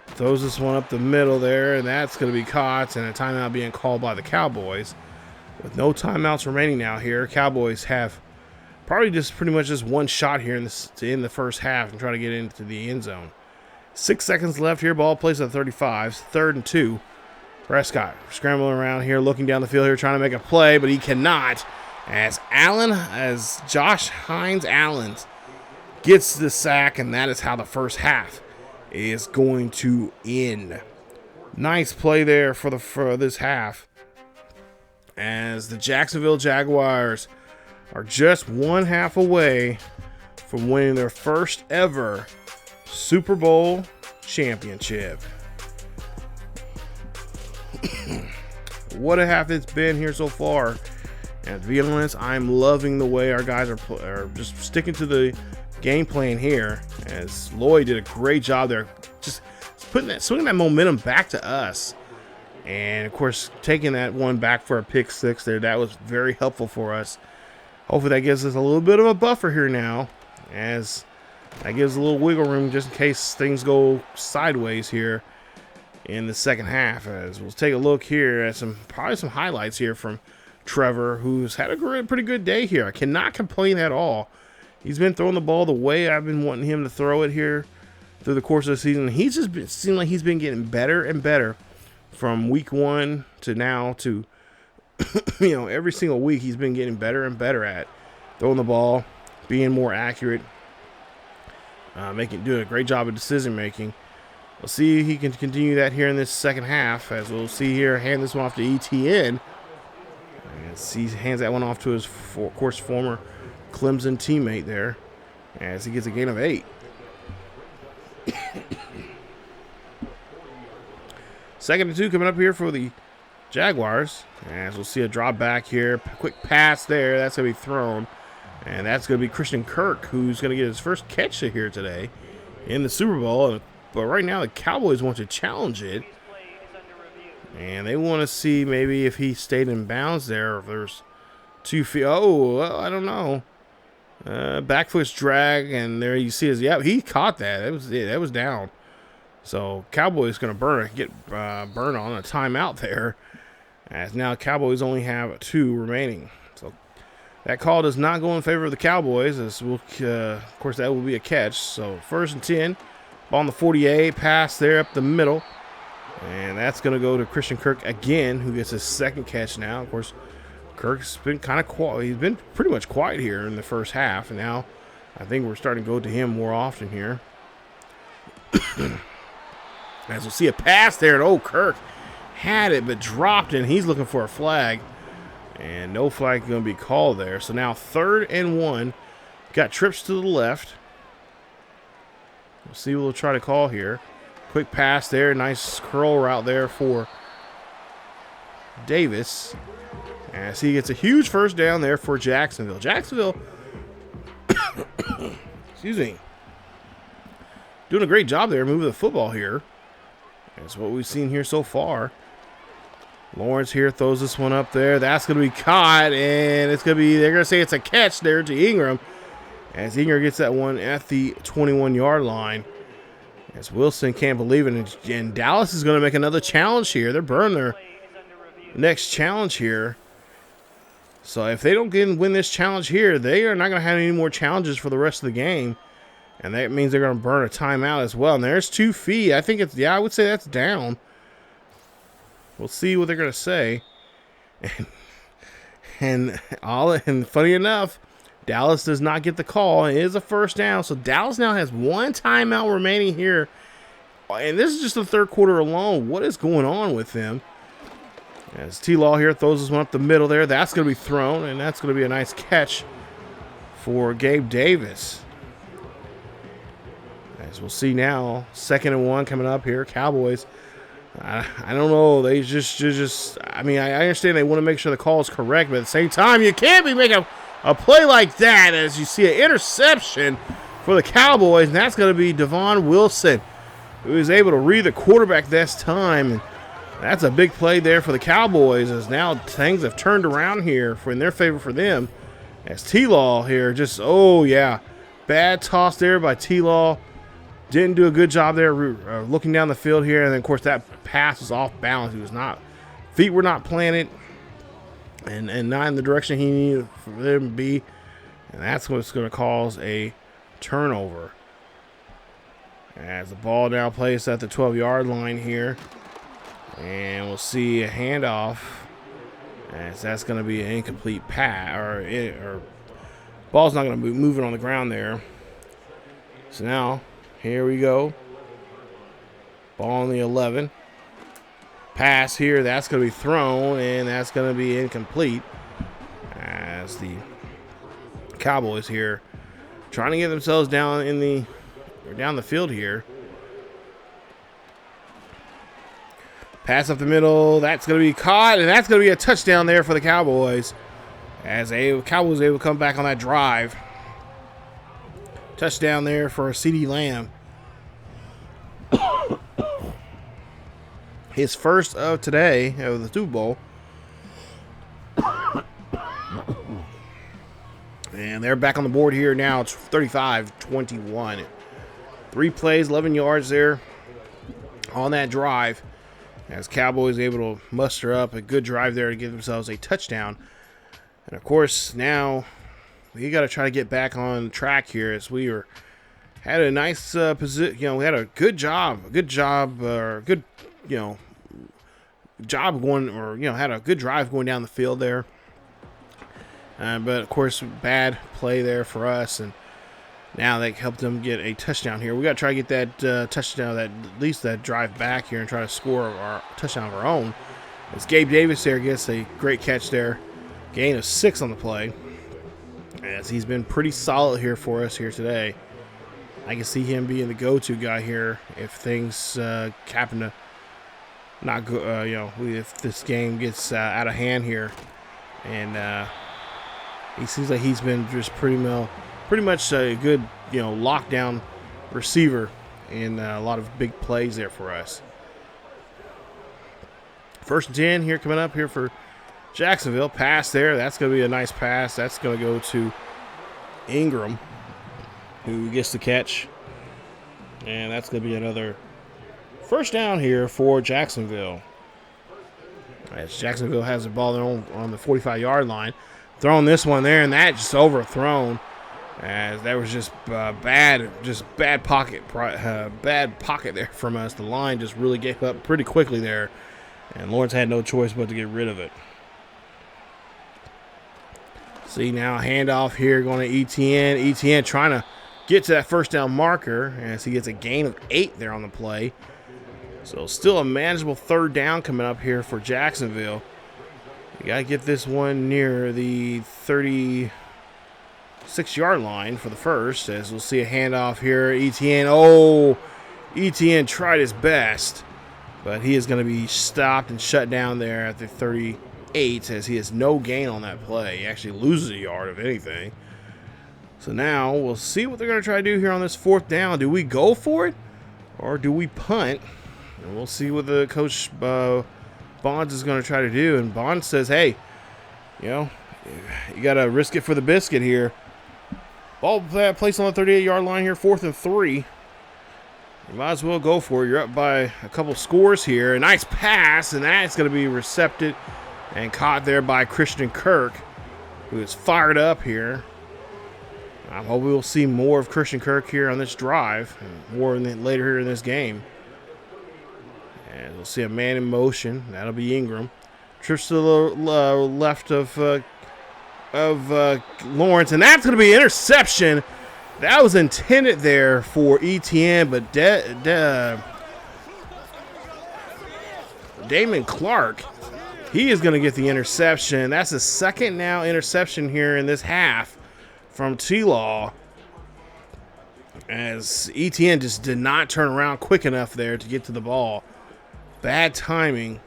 Throws this one up the middle there, and that's going to be caught, and a timeout being called by the Cowboys. With no timeouts remaining now here, Cowboys have probably just pretty much just 1 shot here to end the first half and try to get into the end zone. 6 seconds left here. Ball placed at 35. 3rd and 2. Prescott scrambling around here, looking down the field here, trying to make a play, but he cannot. As Josh Hines Allen gets the sack, and that is how the first half is going to end. Nice play there for this half, as the Jacksonville Jaguars are just 1 half away from winning their first ever Super Bowl championship. What a half it's been here so far. And to be honest, I'm loving the way our guys are just sticking to the game plan here, as Lloyd did a great job there, just swinging that momentum back to us, and of course taking that one back for a pick 6 there. That was very helpful for us. Hopefully that gives us a little bit of a buffer here now, as that gives a little wiggle room just in case things go sideways here in the second half. As we'll take a look here at probably some highlights here from Trevor, who's had a pretty good day here. I cannot complain at all. He's been throwing the ball the way I've been wanting him to throw it here through the course of the season. He's just seemed like he's been getting better and better from week 1 to now to, every single week he's been getting better and better at throwing the ball, being more accurate, doing a great job of decision making. We'll see if he can continue that here in this second half, as we'll see here. Hand this one off to ETN. And he hands that one off to his, of course, former Clemson teammate there, as he gets a gain of 8. 2nd and 2 coming up here for the Jaguars, as we'll see a drop back here. Quick pass there. That's going to be thrown, and that's going to be Christian Kirk, who's going to get his first catch here today in the Super Bowl. But right now the Cowboys want to challenge it, and they want to see maybe if he stayed in bounds there, or if there's 2 feet. Oh, well, I don't know. Back foot's drag, and there you see he caught that. That was down. So Cowboys going to get burned on a timeout there, as now Cowboys only have 2 remaining. So that call does not go in favor of the Cowboys, as of course that will be a catch. So 1st and 10, ball on the 48, pass there up the middle, and that's going to go to Christian Kirk again, who gets his 2nd catch now. Of course, Kirk's been kind of quiet. He's been pretty much quiet here in the first half, and now I think we're starting to go to him more often here. As we'll see a pass there, and Kirk had it but dropped it, and he's looking for a flag, and no flag going to be called there. So now 3rd and 1, got trips to the left. We'll see what we'll try to call here. Quick pass there, nice curl route there for Davis, as he gets a huge first down there for Jacksonville. Jacksonville, excuse me, doing a great job there moving the football here. That's what we've seen here so far. Lawrence here throws this one up there. That's going to be caught, and they're going to say it's a catch there to Ingram, as Ingram gets that one at the 21-yard line. As Wilson can't believe it, and Dallas is going to make another challenge here. They're burning their next challenge here. So if they don't win this challenge here, they are not going to have any more challenges for the rest of the game. And that means they're going to burn a timeout as well. And there's 2 feet. I think I would say that's down. We'll see what they're going to say. And funny enough, Dallas does not get the call. It is a first down. So Dallas now has one timeout remaining here. And this is just the third quarter alone. What is going on with them? As T-Law here throws this one up the middle there. That's going to be thrown, and that's going to be a nice catch for Gabe Davis. As we'll see now, 2nd and 1 coming up here. Cowboys, I don't know. They just I mean, I understand they want to make sure the call is correct, but at the same time, you can't be making a play like that as you see an interception for the Cowboys, and that's going to be Devon Wilson, who is able to read the quarterback this time. And that's a big play there for the Cowboys, as now things have turned around here in their favor for them. As T-Law here just, oh yeah, bad toss there by T-Law. Didn't do a good job there looking down the field here. And then, of course, that pass was off balance. He was not, feet were not planted and not in the direction he needed for them to be. And that's what's going to cause a turnover. As the ball now plays at the 12-yard line here. And we'll see a handoff. As that's going to be an incomplete pass. Or ball's not going to be moving on the ground there. So now, here we go. Ball on the 11. Pass here. That's going to be thrown, and that's going to be incomplete. As the Cowboys here trying to get themselves down the field here. Pass up the middle. That's going to be caught, and that's going to be a touchdown there for the Cowboys. As the Cowboys able to come back on that drive. Touchdown there for CeeDee Lamb. His first of today of the Super Bowl. And they're back on the board here now. It's 35-21. 3 plays, 11 yards there on that drive. As Cowboys able to muster up a good drive there to give themselves a touchdown. And of course, now we got to try to get back on track here as we had a nice position. You know, we had a good job going, or had a good drive going down the field there. But of course, bad play there for us, and now they helped them get a touchdown here. We got to try to get that touchdown, at least that drive back here, and try to score our touchdown of our own. As Gabe Davis there gets a great catch there, gain of 6 on the play. As he's been pretty solid here for us here today. I can see him being the go-to guy here if things happen to not go. If this game gets out of hand here, and he seems like he's been just pretty much a good lockdown receiver in a lot of big plays there for us. 1st and 10 here coming up here for Jacksonville. Pass there. That's going to be a nice pass. That's going to go to Ingram, who gets the catch. And that's going to be another first down here for Jacksonville. As Jacksonville has the ball on the 45-yard line. Throwing this one there, and that just overthrown. As that was just bad pocket there from us. The line just really gave up pretty quickly there. And Lawrence had no choice but to get rid of it. See now, handoff here going to ETN. ETN trying to get to that first down marker as he gets a gain of 8 there on the play. So still a manageable 3rd down coming up here for Jacksonville. You got to get this one near the 36-yard line for the first, as we'll see a handoff here. ETN, ETN tried his best, but he is going to be stopped and shut down there at the 38 as he has no gain on that play. He actually loses a yard, if anything. So now we'll see what they're going to try to do here on this 4th down. Do we go for it or do we punt? And we'll see what the coach Bonds is going to try to do. And Bonds says, hey, you got to risk it for the biscuit here. Ball placed on the 38-yard line here, 4th and 3. You might as well go for it. You're up by a couple scores here. A nice pass, and that's going to be recepted and caught there by Christian Kirk, who is fired up here. I hope we will see more of Christian Kirk here on this drive, more later here in this game. And we'll see a man in motion. That'll be Ingram. Trips to the left of of Lawrence, and that's going to be an interception. That was intended there for ETN, but Damon Clark, he is going to get the interception. That's the second now interception here in this half from T-Law, as ETN just did not turn around quick enough there to get to the ball. Bad timing.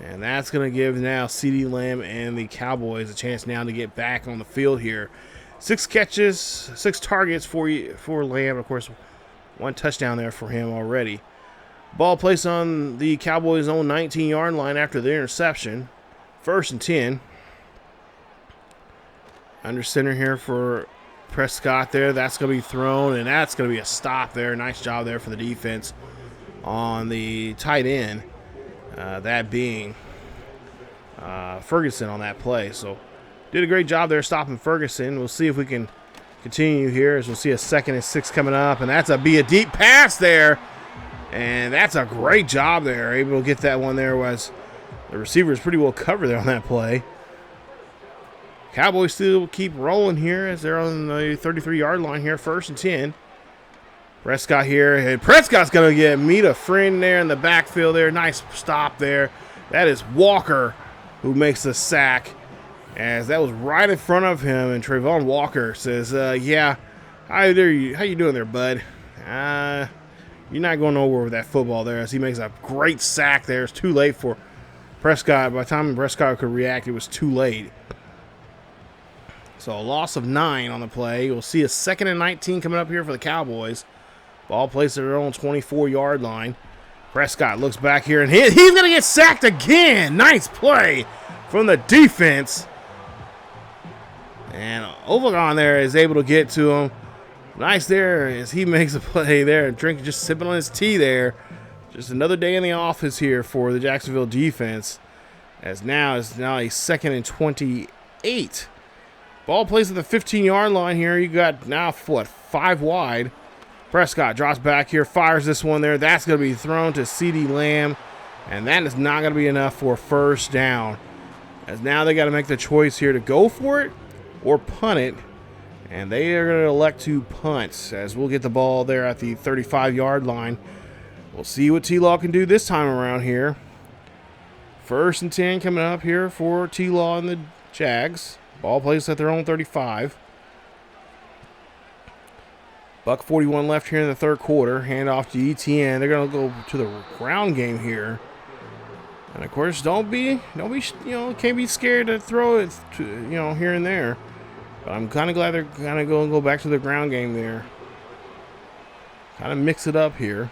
And that's going to give now CeeDee Lamb and the Cowboys a chance now to get back on the field here. 6 catches, 6 targets for Lamb. Of course, 1 touchdown there for him already. Ball placed on the Cowboys' own 19-yard line after the interception. 1st and 10. Under center here for Prescott there. That's going to be thrown, and that's going to be a stop there. Nice job there for the defense on the tight end. That being Ferguson on that play. So did a great job there stopping Ferguson. We'll see if we can continue here, as we'll see a 2nd and 6 coming up. And that's a deep pass there. And that's a great job there. Able to get that one there, was the receiver is pretty well covered there on that play. Cowboys still keep rolling here as they're on the 33-yard line here. 1st and 10. Prescott here, and Prescott's going to meet a friend there in the backfield there. Nice stop there. That is Walker who makes the sack, as that was right in front of him. And Trayvon Walker says, yeah, how you doing there, bud? You're not going nowhere with that football there, as he makes a great sack there. It's too late for Prescott. By the time Prescott could react, it was too late. So a loss of 9 on the play. We'll see a 2nd and 19 coming up here for the Cowboys. Ball placed at their own 24-yard line. Prescott looks back here, and he's going to get sacked again. Nice play from the defense. And Overgon there is able to get to him. Nice there as he makes a play there. Just sipping on his tea there. Just another day in the office here for the Jacksonville defense. As now is a 2nd and 28. Ball placed at the 15-yard line here. You got now, 5 wide. Prescott drops back here, fires this one there. That's going to be thrown to CeeDee Lamb, and that is not going to be enough for 1st down. As now they got to make the choice here to go for it or punt it, and they are going to elect to punt, as we'll get the ball there at the 35-yard line. We'll see what T-Law can do this time around here. 1st and 10 coming up here for T-Law and the Jags. Ball placed at their own 35. $1:41 left here in the 3rd quarter. Hand off to ETN. They're going to go to the ground game here. And of course, don't be, can't be scared to throw it, here and there. But I'm kind of glad they're kind of going to go back to the ground game there. Kind of mix it up here.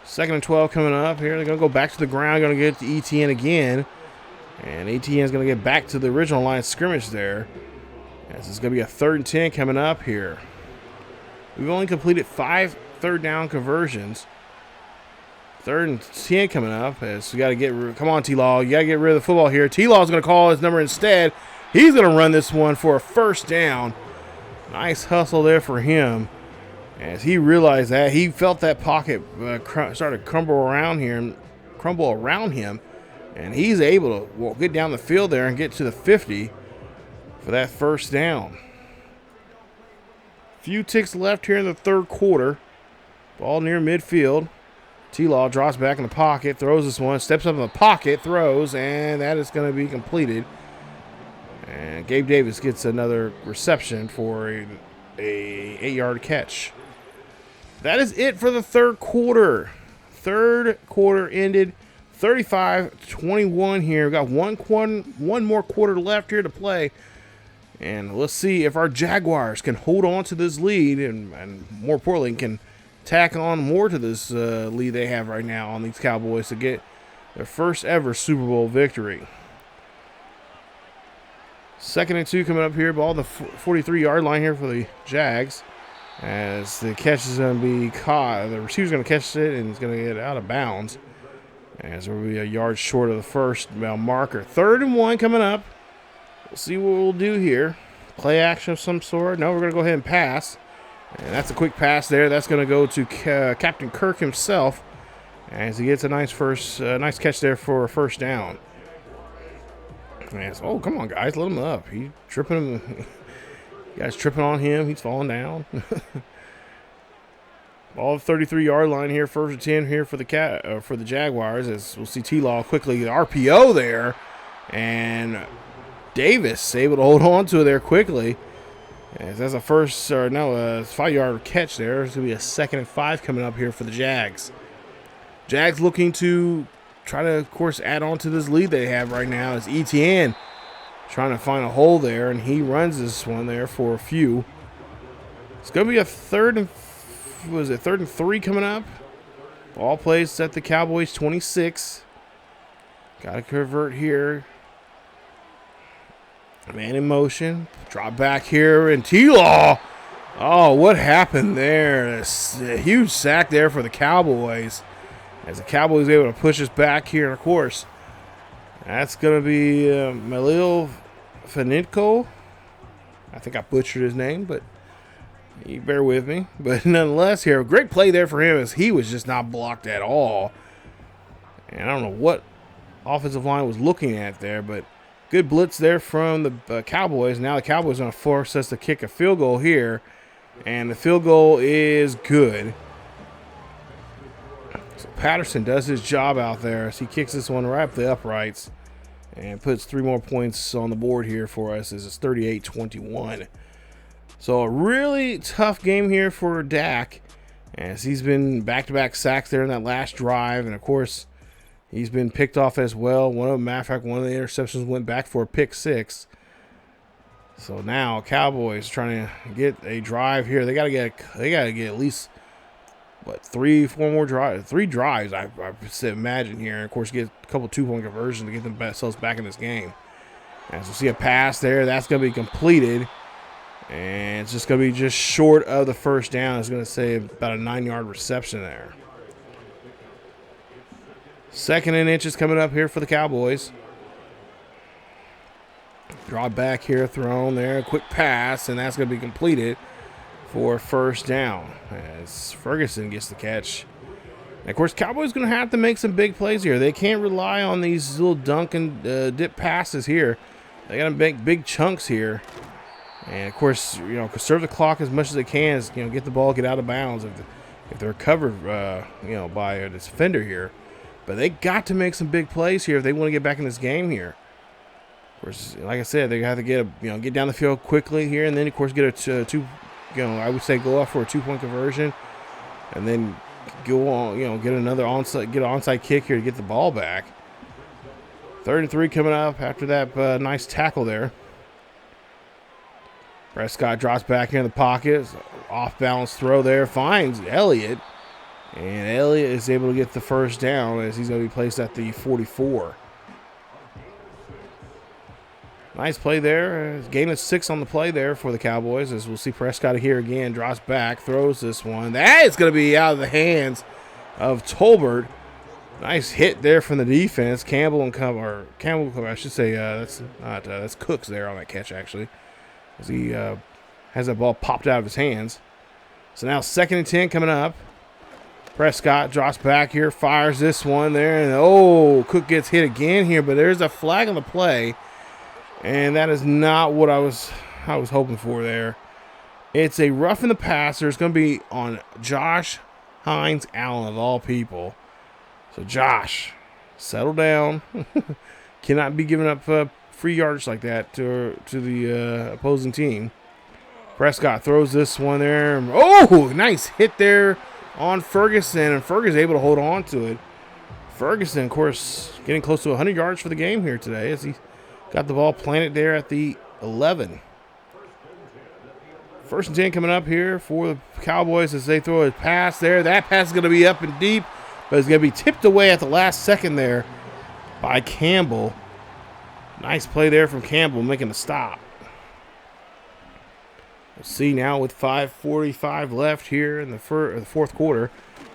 2nd and 12 coming up here. They're going to go back to the ground. Going to get to ETN again. And ETN is going to get back to the original line of scrimmage there. This is going to be a 3rd and 10 coming up here. We've only completed 5 3rd down conversions. 3rd and 10 coming up. As we got to get, come on, T-Law. You got to get rid of the football here. T-Law is going to call his number instead. He's going to run this one for a 1st down. Nice hustle there for him. As he realized that, he felt that pocket started to crumble around him. And he's able to get down the field there and get to the 50 for that 1st down. Few ticks left here in the 3rd quarter. Ball near midfield. T-Law drops back in the pocket, throws this one, steps up in the pocket, throws, and that is going to be completed. And Gabe Davis gets another reception for a 8-yard catch. That is it for the 3rd quarter. 3rd quarter ended 35-21 here. We've got one more quarter left here to play. And let's see if our Jaguars can hold on to this lead and more importantly, can tack on more to this lead they have right now on these Cowboys to get their 1st ever Super Bowl victory. 2nd and 2 coming up here. Ball on the 43-yard line here for the Jags. As the catch is going to be caught. The receiver's going to catch it and it's going to get out of bounds. As we'll be a yard short of the 1st marker. 3rd and 1 coming up. We'll see what we'll do here. Play action of some sort. No, we're going to go ahead and pass. And that's a quick pass there. That's going to go to Captain Kirk himself. As he gets a nice catch there for a 1st down. Yes. Oh, come on, guys. Let him up. He tripping. You guys tripping on him. He's falling down. Ball 33-yard line here. First and 10 here for the Jaguars. As we'll see T-Law quickly RPO there. And Davis able to hold on to it there quickly. As that's a 5-yard catch there. There's going to be a 2nd and 5 coming up here for the Jags. Jags looking to try to, of course, add on to this lead they have right now. As ETN trying to find a hole there, and he runs this one there for a few. It's going to be a 3rd and 3 coming up. Ball plays at the Cowboys 26. Got to convert here. Man in motion. Drop back here, and T-Law. Oh, what happened there? A huge sack there for the Cowboys. As the Cowboys able to push us back here, and of course, that's going to be Malil Fanitko. I think I butchered his name, but you bear with me. But nonetheless here, a great play there for him as he was just not blocked at all. And I don't know what offensive line was looking at there, but good blitz there from the Cowboys. Now the Cowboys are going to force us to kick a field goal here, and the field goal is good. Patterson does his job out there as he kicks this one right up the uprights and puts 3 more points on the board here for us as it's 38-21. So a really tough game here for Dak as he's been back-to-back sacks there in that last drive, and of course he's been picked off as well. Matter of fact, one of the interceptions went back for a pick 6. So now Cowboys trying to get a drive here. They got to get at least 3 drives, I imagine here, and of course get a couple 2-point conversions to get themselves back in this game. As we see a pass there, that's going to be completed, and it's just going to be just short of the first down. It's going to say about a 9-yard reception there. 2nd and inches coming up here for the Cowboys. Draw back here, thrown there, quick pass, and that's going to be completed for 1st down as Ferguson gets the catch. And of course, Cowboys going to have to make some big plays here. They can't rely on these little dunk and dip passes here. They got to make big chunks here. And of course, conserve the clock as much as they can. Get the ball, get out of bounds if they're covered, by a defender here. But they got to make some big plays here if they want to get back in this game here. Of course, like I said, they have to get down the field quickly here, and then of course get a I would say go off for a 2-point conversion, and then go on, get an onside kick here to get the ball back. 3rd and 3 coming up after that nice tackle there. Prescott drops back here in the pocket, off balance throw there, finds Elliott, and Elliott is able to get the 1st down as he's going to be placed at the 44. Nice play there. Gain of 6 on the play there for the Cowboys. As we'll see Prescott here again. Drops back. Throws this one. That is going to be out of the hands of Tolbert. Nice hit there from the defense. Campbell, I should say, that's Cooks there on that catch, actually. As he has that ball popped out of his hands. So now 2nd and 10 coming up. Prescott drops back here. Fires this one there. And, Cook gets hit again here. But there's a flag on the play. And that is not what I was hoping for there. It's a roughing the passer. It's going to be on Josh Hines Allen, of all people. So, Josh, settle down. Cannot be giving up free yardage like that to the opposing team. Prescott throws this one there. Oh, nice hit there on Ferguson. And Ferguson able to hold on to it. Ferguson, of course, getting close to 100 yards for the game here today as he got the ball planted there at the 11. 1st and 10 coming up here for the Cowboys as they throw a pass there. That pass is going to be up and deep, but it's going to be tipped away at the last second there by Campbell. Nice play there from Campbell making the stop. We'll see now with 5:45 left here in the 4th quarter.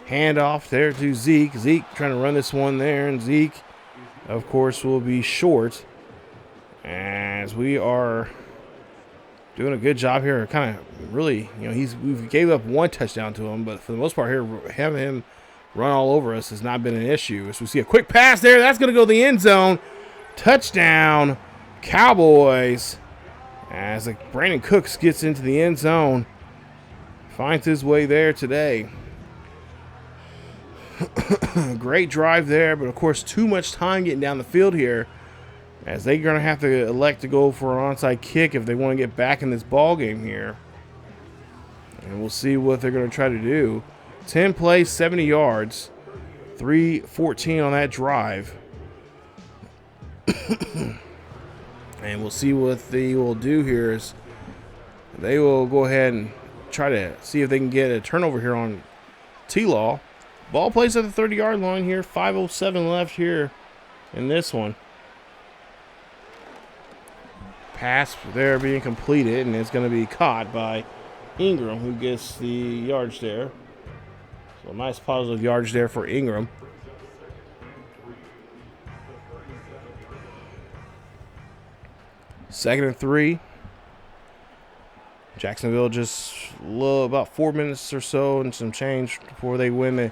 Handoff there to Zeke. Zeke trying to run this one there, and Zeke, of course, will be short. As we are doing a good job here, kind of really, we gave up 1 touchdown to him, but for the most part here, having him run all over us has not been an issue. As we see a quick pass there, that's going to go to the end zone. Touchdown Cowboys, as Brandon Cooks gets into the end zone, finds his way there today. Great drive there, but of course too much time getting down the field here, as they're going to have to elect to go for an onside kick if they want to get back in this ball game here. And we'll see what they're going to try to do. 10 plays, 70 yards, 3:14 on that drive. And we'll see what they will do here is they will go ahead and try to see if they can get a turnover here on T-Law. Ball plays at the 30-yard line here. 5:07 left here in this one. Pass there being completed, and it's going to be caught by Ingram, who gets the yards there. So nice positive yards there for Ingram. Second and 3. Jacksonville just about 4 minutes or so and some change before they win the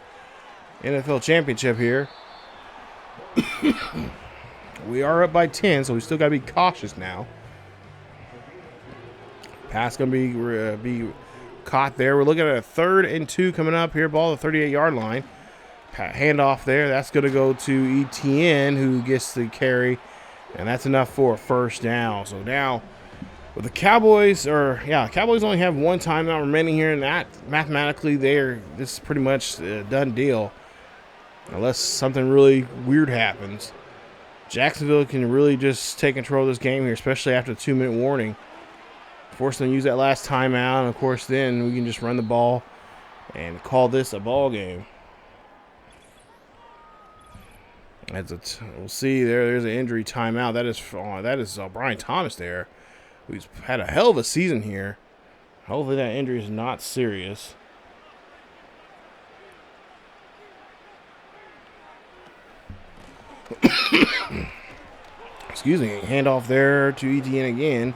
NFL championship here. We are up by 10, so we still got to be cautious now. Pass going to be caught there. We're looking at a 3rd and 2 coming up here. Ball at the 38-yard line. Handoff there. That's going to go to Etienne, who gets the carry, and that's enough for a first down. So now, with the Cowboys, Cowboys only have one timeout remaining here, and that mathematically, this is pretty much a done deal. Unless something really weird happens. Jacksonville can really just take control of this game here, especially after the 2-minute warning. Force them to use that last timeout, and of course then we can just run the ball and call this a ball game. We'll see there's an injury timeout. That is Brian Thomas there, who's had a hell of a season here. Hopefully that injury is not serious. Excuse me. Handoff there to Etienne again.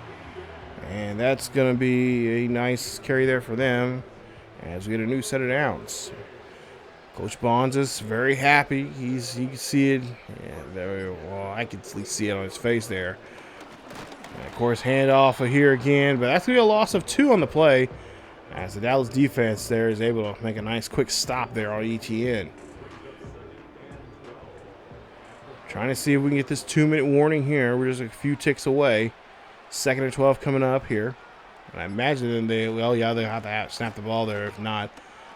And that's going to be a nice carry there for them as we get a new set of downs. Coach Bonds is very happy. You can see it. I can at least see it on his face there. And of course, handoff here again. But that's going to be a loss of 2 on the play as the Dallas defense there is able to make a nice quick stop there on Etienne. Trying to see if we can get this 2-minute warning here. We're just a few ticks away. 2nd and 12 coming up here. And I imagine they'll have to snap the ball there. If not,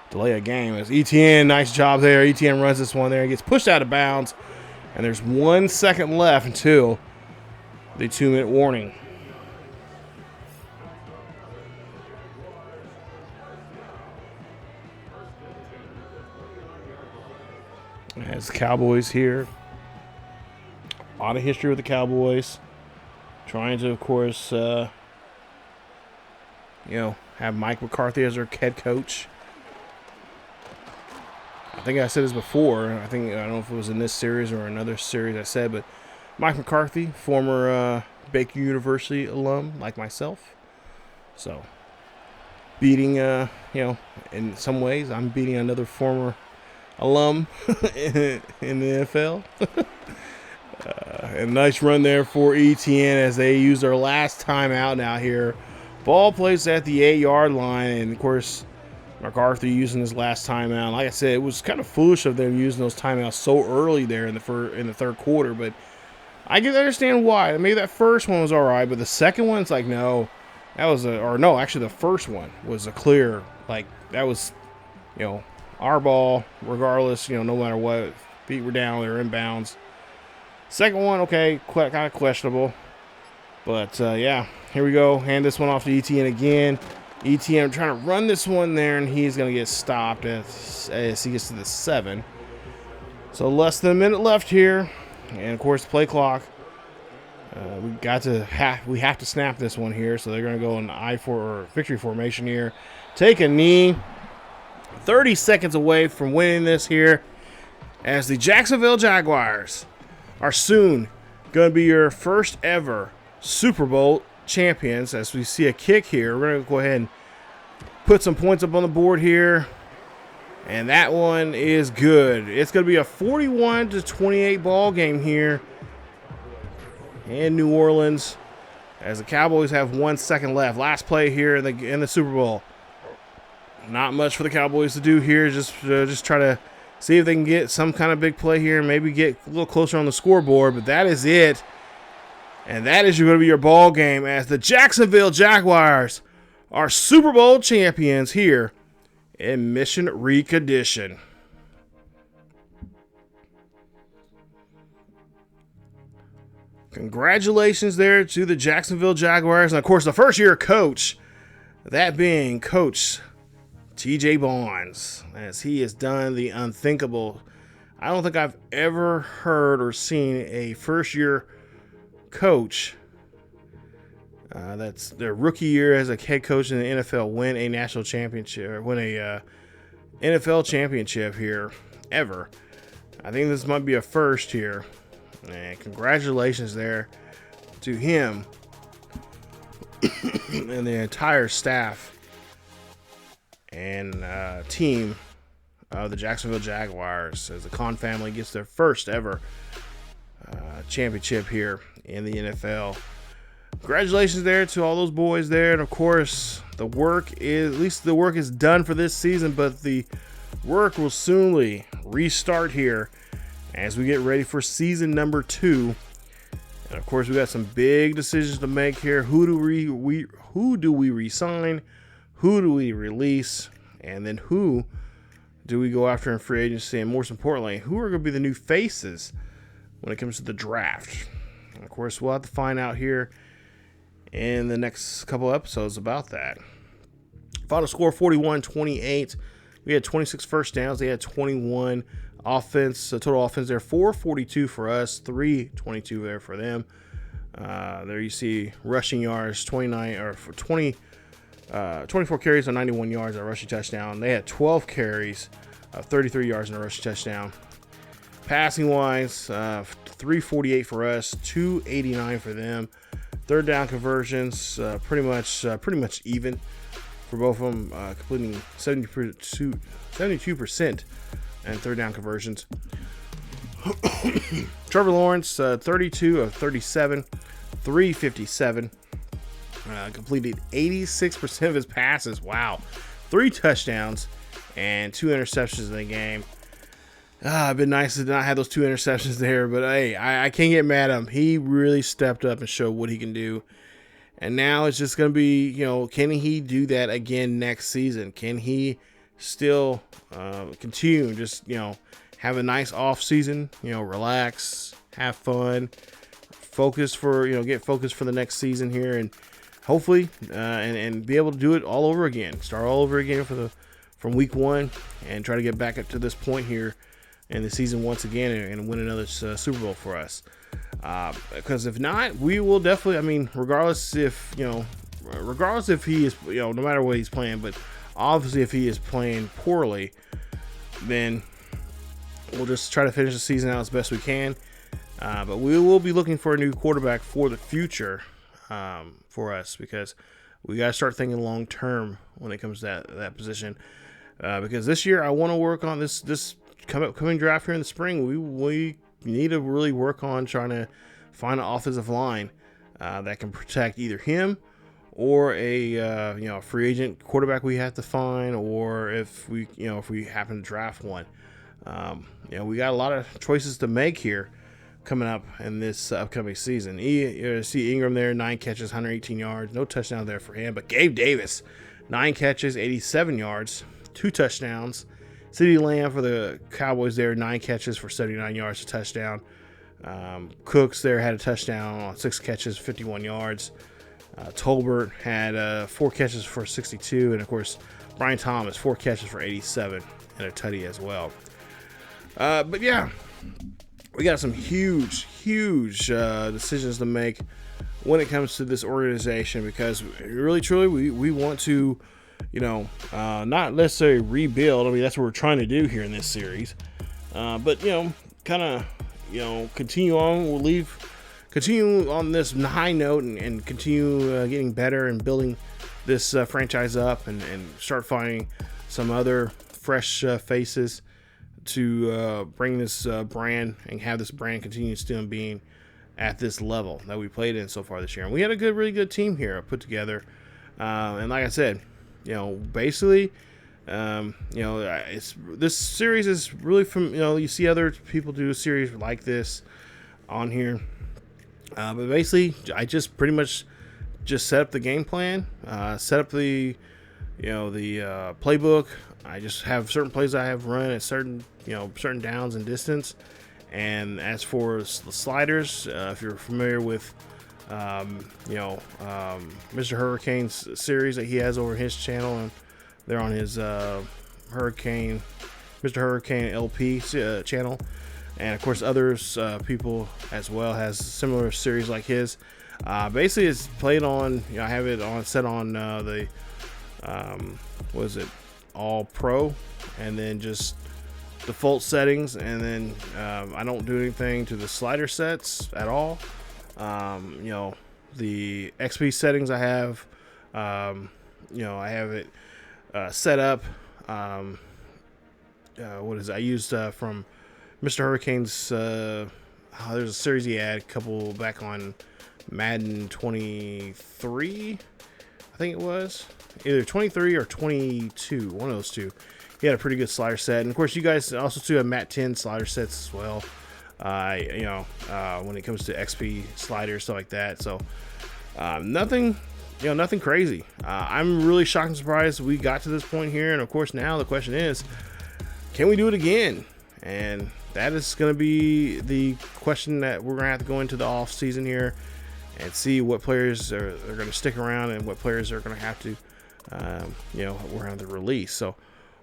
delay a game. As Etienne, nice job there. Etienne runs this one there. He gets pushed out of bounds. And there's 1 second left until the 2-minute warning. As Cowboys here. A lot of history with the Cowboys. Trying to, of course, have Mike McCarthy as their head coach. I think I said this before. I don't know if it was in this series or another series I said, but Mike McCarthy, former Baker University alum like myself. So, beating, in some ways, I'm beating another former alum in the NFL. A nice run there for Etienne as they use their last timeout now here. Ball placed at the 8-yard line, and of course, McCarthy using his last timeout. Like I said, it was kind of foolish of them using those timeouts so early there in the 3rd quarter, but I can understand why. Maybe that first one was all right, but the second one's like, no, actually the first one was a clear, like that was, our ball regardless, no matter what, feet were down, they were inbounds. Second one, okay, kind of questionable. But, here we go. Hand this one off to Etienne again. Etienne trying to run this one there, and he's going to get stopped as he gets to the 7. So less than a minute left here. And, of course, play clock. We have to snap this one here. So they're going to go in victory formation here. Take a knee. 30 seconds away from winning this here as the Jacksonville Jaguars are soon going to be your first ever Super Bowl champions. As we see a kick here, we're going to go ahead and put some points up on the board here, and that one is good. It's going to be a 41-28 ball game here in New Orleans, as the Cowboys have 1 second left. Last play here in the Super Bowl. Not much for the Cowboys to do here. Just try to see if they can get some kind of big play here and maybe get a little closer on the scoreboard. But that is it. And that is going to be your ball game, as the Jacksonville Jaguars are Super Bowl champions here in Mission Recondition. Congratulations there to the Jacksonville Jaguars. And, of course, the first-year coach, that being Coach T.J. Barnes, as he has done the unthinkable. I don't think I've ever heard or seen a first-year coach that's their rookie year as a head coach in the NFL win a national championship, or win a NFL championship here ever. I think this might be a first here, and congratulations there to him and the entire staff and team of the Jacksonville Jaguars, as the Khan family gets their first ever championship here in the NFL. Congratulations there to all those boys there, and of course the work is done for this season, but the work will soonly restart here as we get ready for season number 2. And of course we got some big decisions to make here. Who do we resign? Who do we release? And then who do we go after in free agency? And most importantly, who are going to be the new faces when it comes to the draft? And of course, we'll have to find out here in the next couple episodes about that. Final score 41-28. We had 26 first downs. They had 21 offense. Total offense there, 442 for us, 322 there for them. There you see rushing yards, 24 carries on 91 yards, a rushing touchdown. They had 12 carries, 33 yards and a rushing touchdown. Passing wise, 348 for us, 289 for them. Third down conversions, pretty much even for both of them, completing 72% and third down conversions. Trevor Lawrence, 32 of 37, 357. Completed 86% of his passes. Wow. 3 touchdowns and 2 interceptions in the game. It'd been nice to not have those 2 interceptions there, but hey, I can't get mad at him. He really stepped up and showed what he can do. And now it's just going to be, can he do that again next season? Can he still continue and just, have a nice off season, relax, have fun, focus for, get focused for the next season here, and hopefully and be able to do it all over again. Start all over again from week 1 and try to get back up to this point here in the season once again and win another Super Bowl for us. Because if not, we will definitely, regardless if he is, no matter what he's playing, but obviously if he is playing poorly, then we'll just try to finish the season out as best we can. But we will be looking for a new quarterback for the future for us, because we got to start thinking long term when it comes to that position. Because this year I want to work on this coming draft here in the spring. We need to really work on trying to find an offensive line that can protect either him or a free agent quarterback we have to find, or if we happen to draft one. We got a lot of choices to make here coming up in this upcoming season. You see Ingram there, 9 catches, 118 yards, no touchdown there for him. But Gabe Davis, 9 catches, 87 yards, 2 touchdowns. CeeDee Lamb for the Cowboys there, 9 catches for 79 yards, a touchdown. Cooks there had a touchdown on 6 catches, 51 yards. Tolbert had 4 catches for 62, and of course Brian Thomas, 4 catches for 87 and a tutty as well. But yeah, we got some huge decisions to make when it comes to this organization, because really truly we want to not necessarily rebuild. That's what we're trying to do here in this series, but kind of continue on. Continue on this high note and continue getting better and building this franchise up, and start finding some other fresh faces to bring this brand and have this brand continue still being at this level that we played in so far this year. And we had a really good team here put together. And like I said, basically, this series is really from, you see other people do a series like this on here. But basically, I just pretty much just set up the game plan, set up the playbook. I just have certain plays I have run at certain downs and distance. And as for the sliders, if you're familiar with, Mr. Hurricane's series that he has over his channel, and they're on his Mr. Hurricane LP channel, and of course others people as well has similar series like his. Basically, it's played on. I have it on set on the All Pro, and then just default settings, and then I don't do anything to the slider sets at all. The XP settings I have, I have it set up. I used from Mr. Hurricane's. There's a series he had a couple back on Madden 23, I think it was either 23 or 22, one of those two. He had a pretty good slider set, and of course you guys also too have Mat 10 slider sets as well. When it comes to XP sliders, stuff like that. So nothing crazy. I'm really shocked and surprised we got to this point here, and of course now the question is, can we do it again? And that is going to be the question that we're going to have to go into the off season here and see what players are going to stick around and what players are going to have to we're going to have to release. So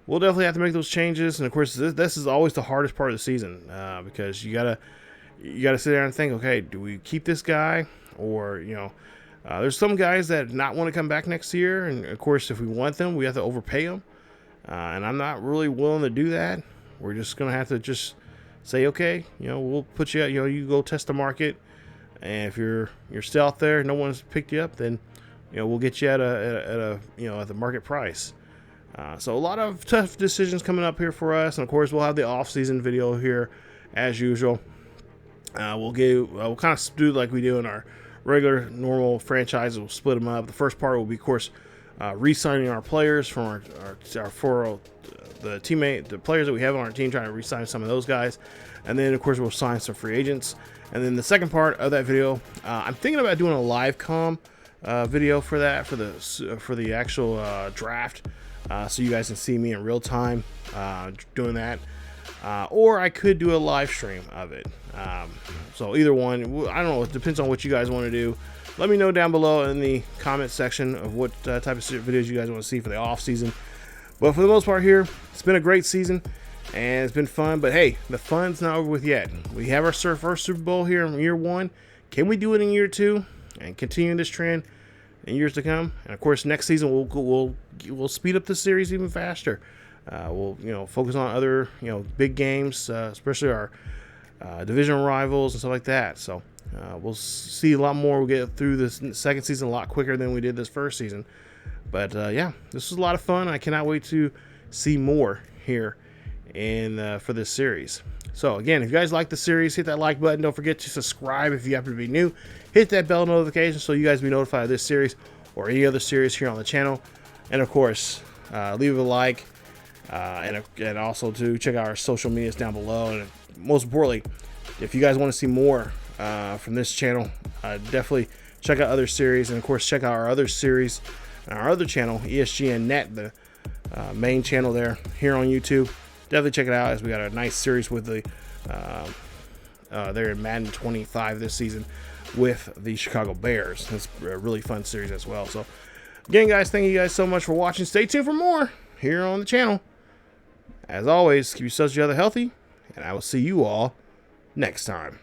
we'll definitely have to make those changes. And of course this is always the hardest part of the season, because you gotta sit there and think, okay, do we keep this guy, or there's some guys that not want to come back next year, and of course if we want them we have to overpay them, and I'm not really willing to do that. We're just gonna have to just say, okay, we'll put you out, you go test the market, and if you're still out there, no one's picked you up, then we'll get you at the market price. So a lot of tough decisions coming up here for us, and of course we'll have the off-season video here as usual. We'll kind of do like we do in our regular normal franchise. We'll split them up. The first part will be, of course, re-signing our players from the players that we have on our team, trying to re-sign some of those guys, and then of course we'll sign some free agents. And then the second part of that video, I'm thinking about doing a live com video for that, for the actual draft. So you guys can see me in real time doing that, or I could do a live stream of it. So either one, I don't know, it depends on what you guys want to do. Let me know down below in the comment section of what type of videos you guys want to see for the off season. But for the most part here, it's been a great season and it's been fun. But hey, the fun's not over with yet. We have our first Super Bowl here in year 1. Can we do it in year 2 and continue this trend in years to come? And of course next season we'll speed up the series even faster. We'll focus on other big games, especially our division rivals and stuff like that. So we'll see a lot more. We'll get through this second season a lot quicker than we did this first season. But yeah, this was a lot of fun. I cannot wait to see more here for this series. So again, if you guys like the series, hit that like button. Don't forget to subscribe if you happen to be new. Hit that bell notification so you guys be notified of this series or any other series here on the channel. And of course, leave a like, and also to check out our social medias down below. And most importantly, if you guys want to see more from this channel, definitely check out other series, and of course check out our other series on our other channel, ESGNet, the main channel there here on YouTube. Definitely check it out, as we got a nice series with the they're in Madden 25 this season with the Chicago Bears. It's a really fun series as well. So again, guys, thank you guys so much for watching. Stay tuned for more here on the channel. As always, keep yourselves together healthy, and I will see you all next time.